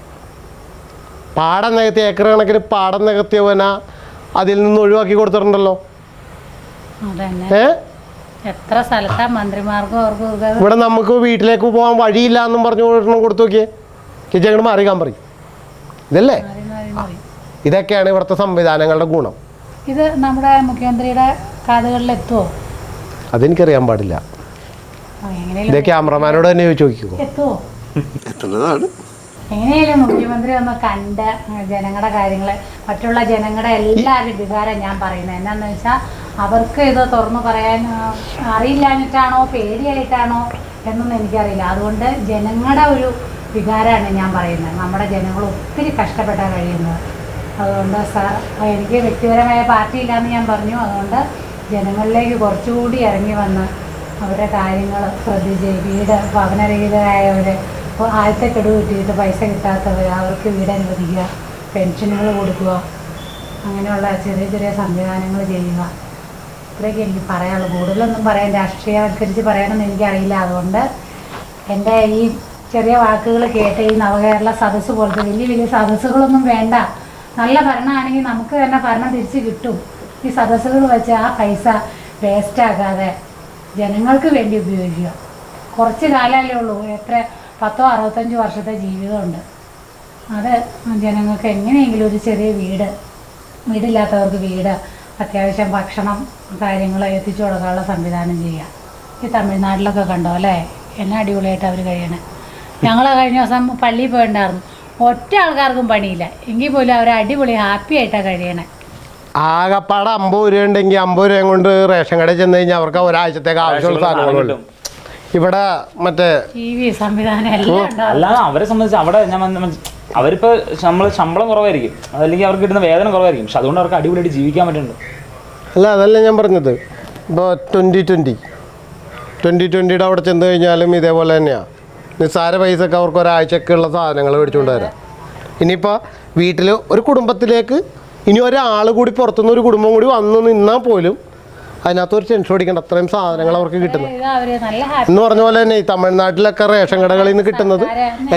പാടം നികത്തി ഏക്കർ കണക്കിന് പാടം നികത്തിയവന അതിൽ നിന്ന് ഒഴിവാക്കി കൊടുത്തിട്ടുണ്ടല്ലോ. എത്ര സ്ഥലത്താ മന്ത്രിമാർക്കും അവർക്ക് ഇവിടെ നമുക്ക് വീട്ടിലേക്ക് പോകാൻ വഴിയില്ല എന്നും പറഞ്ഞു കൊടുത്തു നോക്കിയേ. ചേച്ചി അങ്ങോട്ട് മാറിക്കാൻ പറയും. ഇതല്ലേ, ഇതൊക്കെയാണ് ഇവിടുത്തെ സംവിധാനങ്ങളുടെ ഗുണം. ഇത് നമ്മുടെ മുഖ്യമന്ത്രിയുടെ കാതുകളിൽ എത്തുമോ? അതെനിക്കറിയാൻ പാടില്ല. ഇത് ക്യാമറമാനോട് തന്നെ ചോദിച്ചു നോക്കിക്കോ. എത്തുമോ? എങ്ങനെയായാലും മുഖ്യമന്ത്രി ഒന്ന് കണ്ട് ജനങ്ങളുടെ കാര്യങ്ങൾ, മറ്റുള്ള ജനങ്ങളുടെ എല്ലാവരും വികാരം ഞാൻ പറയുന്നത് എന്നാന്ന് വെച്ചാൽ അവർക്ക് ഇത് തുറന്നു പറയാൻ അറിയില്ലാഞ്ഞിട്ടാണോ പേടിയായിട്ടാണോ എന്നൊന്നും എനിക്കറിയില്ല. അതുകൊണ്ട് ജനങ്ങളുടെ ഒരു വികാരമാണ് ഞാൻ പറയുന്നത്. നമ്മുടെ ജനങ്ങൾ ഒത്തിരി കഷ്ടപ്പെട്ടാണ് കഴിയുന്നത്. അതുകൊണ്ട് സാർ, എനിക്ക് വ്യക്തിപരമായ പാർട്ടിയില്ലാന്ന് ഞാൻ പറഞ്ഞു. അതുകൊണ്ട് ജനങ്ങളിലേക്ക് കുറച്ചുകൂടി ഇറങ്ങി വന്ന് അവരുടെ കാര്യങ്ങൾ ശ്രദ്ധിച്ച് വീട് ഭവനരഹിതരായവർ, ആദ്യത്തെ കെടു കിട്ടിയിട്ട് പൈസ കിട്ടാത്തവർ, അവർക്ക് വീട് അനുവദിക്കുക, പെൻഷനുകൾ കൊടുക്കുക, അങ്ങനെയുള്ള ചെറിയ ചെറിയ സംവിധാനങ്ങൾ ചെയ്യുക. ഇത്രയൊക്കെ എനിക്ക് പറയാനുള്ളൂ. കൂടുതലൊന്നും പറയാൻ രാഷ്ട്രീയവൽക്കരിച്ച് പറയാനൊന്നും എനിക്കറിയില്ല. അതുകൊണ്ട് എൻ്റെ ഈ ചെറിയ വാക്കുകൾ കേട്ട് ഈ നവകേരള സദസ്സ് പോലത്തെ വലിയ വലിയ സദസ്സുകളൊന്നും വേണ്ട. നല്ല ഭരണമാണെങ്കിൽ നമുക്ക് തന്നെ ഭരണം തിരിച്ച് കിട്ടും. ഈ സദസ്സുകൾ വെച്ച് ആ പൈസ വേസ്റ്റാകാതെ ജനങ്ങൾക്ക് വേണ്ടി ഉപയോഗിക്കുക. കുറച്ച് കാലമല്ലേ ഉള്ളൂ, എത്ര 10-65 വർഷത്തെ ജീവിതമുണ്ട്. അത് ജനങ്ങൾക്ക് എങ്ങനെയെങ്കിലും ഒരു ചെറിയ വീടില്ലാത്തവർക്ക് വീട്, അത്യാവശ്യം ഭക്ഷണം കാര്യങ്ങൾ എത്തിച്ചു കൊടുക്കാനുള്ള സംവിധാനം ചെയ്യുക. ഈ തമിഴ്നാട്ടിലൊക്കെ കണ്ടോ അല്ലേ, എന്നെ അടിപൊളിയായിട്ട് അവർ കഴിയണേ. ഞങ്ങൾ കഴിഞ്ഞ ദിവസം പള്ളിയിൽ പോയിട്ടുണ്ടായിരുന്നു. ഒറ്റ ആൾക്കാർക്കും പണിയില്ല, എങ്കിൽ പോലും അവർ അടിപൊളി ഹാപ്പി ആയിട്ടാണ് കഴിയണേ. ആകപ്പാടെ 50 രൂപ ഉണ്ടെങ്കിൽ 50 രൂപ കൊണ്ട് റേഷൻ കടയിൽ ചെന്ന് കഴിഞ്ഞാൽ അവർക്ക് ഒരാഴ്ചത്തേക്ക് ആവശ്യമുള്ള സാധനങ്ങളുണ്ട്. ഇവിടെ മറ്റേ സംവിധാനം എല്ലാം അല്ലാതെ അവരെ സംബന്ധിച്ച് അവിടെ അവരിപ്പോൾ ശമ്പളം കുറവായിരിക്കും, അതല്ലെങ്കിൽ അവർക്ക് കിട്ടുന്ന വേതനം കുറവായിരിക്കും, പക്ഷെ അതുകൊണ്ട് അവർക്ക് അടിപൊളിയായിട്ട് ജീവിക്കാൻ പറ്റുന്നുണ്ട്. അല്ല, അതല്ല ഞാൻ പറഞ്ഞത്. ഇപ്പോൾ 2020 അവിടെ ചെന്ന് കഴിഞ്ഞാലും ഇതേപോലെ തന്നെയാണ്. നിസ്സാര പൈസക്ക് അവർക്ക് ഒരാഴ്ചക്കുള്ള സാധനങ്ങൾ മേടിച്ചുകൊണ്ട് വരാം. ഇനിയിപ്പോൾ വീട്ടിൽ ഒരു കുടുംബത്തിലേക്ക് ഇനി ഒരാൾ കൂടി പുറത്തുനിന്ന് ഒരു കുടുംബം കൂടി വന്ന് നിന്നാൽ പോലും അതിനകത്ത് ഒരു ടെൻഷൻ ഓടിക്കേണ്ട അത്രയും സാധനങ്ങൾ അവർക്ക് കിട്ടുന്നത്. എന്ന് പറഞ്ഞ പോലെ തന്നെ ഈ തമിഴ്നാട്ടിലൊക്കെ റേഷൻ കടകളിൽ നിന്ന് കിട്ടുന്നത്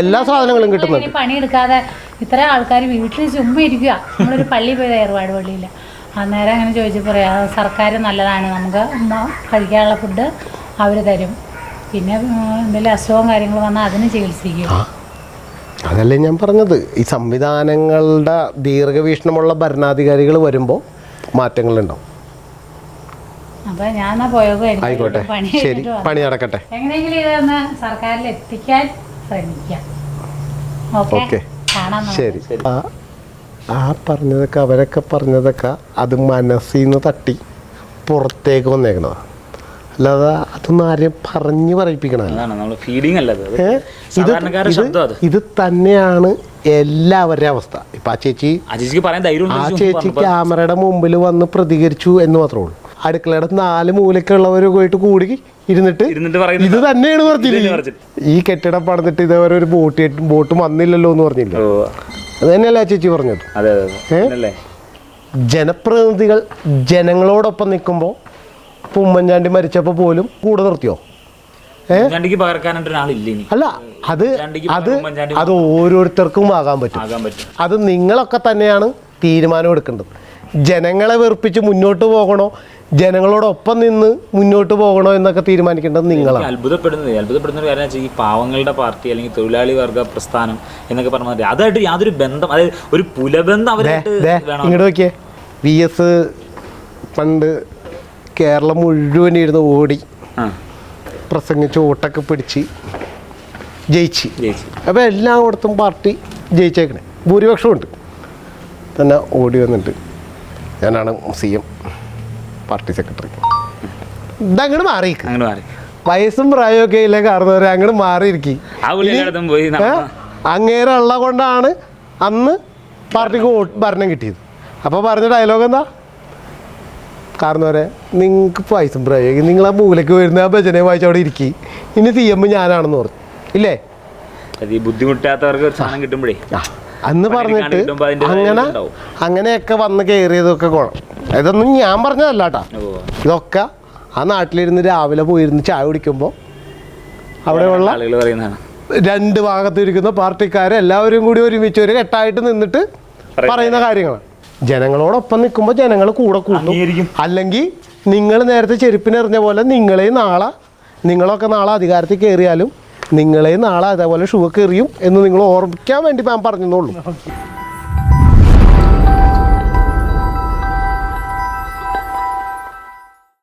എല്ലാ സാധനങ്ങളും കിട്ടുന്നുണ്ട്. പണിയെടുക്കാതെ ഇത്ര ആൾക്കാർ വീട്ടിൽ ചുമ്മാ ഇരിക്കുക. നമ്മളൊരു പള്ളി പോയത് ഏർവാട് പള്ളിയില്ല, അന്നേരം അങ്ങനെ ചോദിച്ചു പറയാം സർക്കാർ നല്ലതാണ്, നമുക്ക് കഴിക്കാനുള്ള ഫുഡ് അവർ തരും, പിന്നെ എന്തെങ്കിലും അസുഖവും കാര്യങ്ങളും വന്നാൽ അതിന് ചികിത്സിക്കും. അതല്ലേ ഞാൻ പറഞ്ഞത്. ഈ സംവിധാനങ്ങളുടെ ദീർഘവീക്ഷണമുള്ള ഭരണാധികാരികൾ വരുമ്പോൾ മാറ്റങ്ങളുണ്ടാവും. അപ്പോൾ ഞാൻ പോയോഗം ആയിക്കോട്ടെ, ശരി, പണി നടക്കട്ടെ. എങ്ങനെയെങ്കിലും ഇതൊന്ന് സർക്കാരിൽ എത്തിക്കാൻ ശ്രമിക്കാം. ഓക്കെ, ശരി. ആ പറഞ്ഞതൊക്കെ അവരൊക്കെ പറഞ്ഞതൊക്കെ അത് മനസ്സിൽ നിന്ന് തട്ടി പുറത്തേക്ക് വന്നേക്കണതാണ്. അല്ലാതെ അതൊന്നും ആരെയും പറഞ്ഞു പറയിപ്പിക്കണമല്ല. ഇത് തന്നെയാണ് എല്ലാവരുടെ അവസ്ഥ. ഇപ്പൊ ആ ചേച്ചി ക്യാമറയുടെ മുമ്പിൽ വന്ന് പ്രതികരിച്ചു എന്ന് മാത്രമേ ഉള്ളൂ. അടുക്കളയുടെ 4 മൂലക്കുള്ളവർ പോയിട്ട് കൂടി ഇരുന്നിട്ട് ഇത് തന്നെയാണ് പറഞ്ഞില്ല. ഈ കെട്ടിടം പണിതിട്ട് ഇതേവരെ ഒരു ബോട്ട് വന്നില്ലല്ലോ എന്ന് പറഞ്ഞില്ല. അത് തന്നെയല്ലേ ആ ചേച്ചി പറഞ്ഞത്. ജനപ്രതിനിധികൾ ജനങ്ങളോടൊപ്പം നിൽക്കുമ്പോൾ ഇപ്പോൾ ഉമ്മൻചാണ്ടി മരിച്ചപ്പോൾ പോലും കൂടെ നിർത്തിയോ? അല്ല, അത് ഓരോരുത്തർക്കും ആകാൻ പറ്റും. അത് നിങ്ങളൊക്കെ തന്നെയാണ് തീരുമാനം എടുക്കേണ്ടത്. ജനങ്ങളെ വെറുപ്പിച്ച് മുന്നോട്ട് പോകണോ, ജനങ്ങളോടൊപ്പം നിന്ന് മുന്നോട്ട് പോകണോ എന്നൊക്കെ തീരുമാനിക്കേണ്ടത് നിങ്ങളാണ്. അത്ഭുതപ്പെടുന്ന കാര്യം ഈ പാവങ്ങളുടെ പാർട്ടി അല്ലെങ്കിൽ തൊഴിലാളി വർഗ പ്രസ്ഥാനം എന്നൊക്കെ പറഞ്ഞാൽ അതായിട്ട് യാതൊരു ബന്ധം, അതായത് ഒരു പുലബന്ധം ഇങ്ങോട്ട് നോക്കിയേ. VS പണ്ട് കേരളം മുഴുവൻ ഇരുന്ന് ഓടി പ്രസംഗിച്ച് വോട്ടൊക്കെ പിടിച്ച് ജയിച്ച്. അപ്പോൾ എല്ലായിടത്തും പാർട്ടി ജയിച്ചേക്കണേ, ഭൂരിപക്ഷമുണ്ട്. തന്നെ ഓടി വന്നിട്ട് ഞാനാണ് CM പാർട്ടി സെക്രട്ടറി. ഇതങ്ങോട്ട് മാറി വയസ്സും പ്രായമൊക്കെ ഇല്ല കാരണവരെ അങ്ങോട്ട് മാറിയിരിക്കും. അങ്ങേരുള്ള കൊണ്ടാണ് അന്ന് പാർട്ടിക്ക് ഭരണം കിട്ടിയത്. അപ്പോൾ പറഞ്ഞ ഡയലോഗ് എന്താ? കാരണവരെ നിങ്ങൾക്ക് വയസ്സും പ്രായമൊക്കെ, നിങ്ങൾ ആ മൂലയ്ക്ക് വരുന്ന ആ ഭജനെ വായിച്ച് അവിടെ ഇരിക്കും, ഇനി CM ഞാനാണെന്ന് പറഞ്ഞു ഇല്ലേ? ബുദ്ധിമുട്ടാത്തവർക്ക് സാധനം കിട്ടുമ്പോഴേ അന്ന് പറഞ്ഞിട്ട് അങ്ങനെയൊക്കെ വന്ന് കയറിയതൊക്കെ ഗുണം. ഇതൊന്നും ഞാൻ പറഞ്ഞതല്ല കേട്ടോ. ഇതൊക്കെ ആ നാട്ടിലിരുന്ന് രാവിലെ പോയിരുന്ന് ചായ കുടിക്കുമ്പോൾ അവിടെയുള്ള 2 ഭാഗത്തിരിക്കുന്ന പാർട്ടിക്കാരെല്ലാവരും കൂടി ഒരുമിച്ച് ഒരു കെട്ടായിട്ട് നിന്നിട്ട് പറയുന്ന കാര്യങ്ങളാണ്. ജനങ്ങളോടൊപ്പം നിൽക്കുമ്പോൾ ജനങ്ങൾ കൂടെ കൂട്ടും. അല്ലെങ്കിൽ നിങ്ങൾ നേരത്തെ ചെരുപ്പിനെറിഞ്ഞ പോലെ നിങ്ങളൊക്കെ നാളെ അധികാരത്തിൽ കയറിയാലും നിങ്ങളെ നാളെ അതേപോലെ ഷൂ എറിയും എന്ന് നിങ്ങൾ ഓർമ്മിക്കാൻ വേണ്ടി ഞാൻ പറഞ്ഞെന്നുള്ളൂ.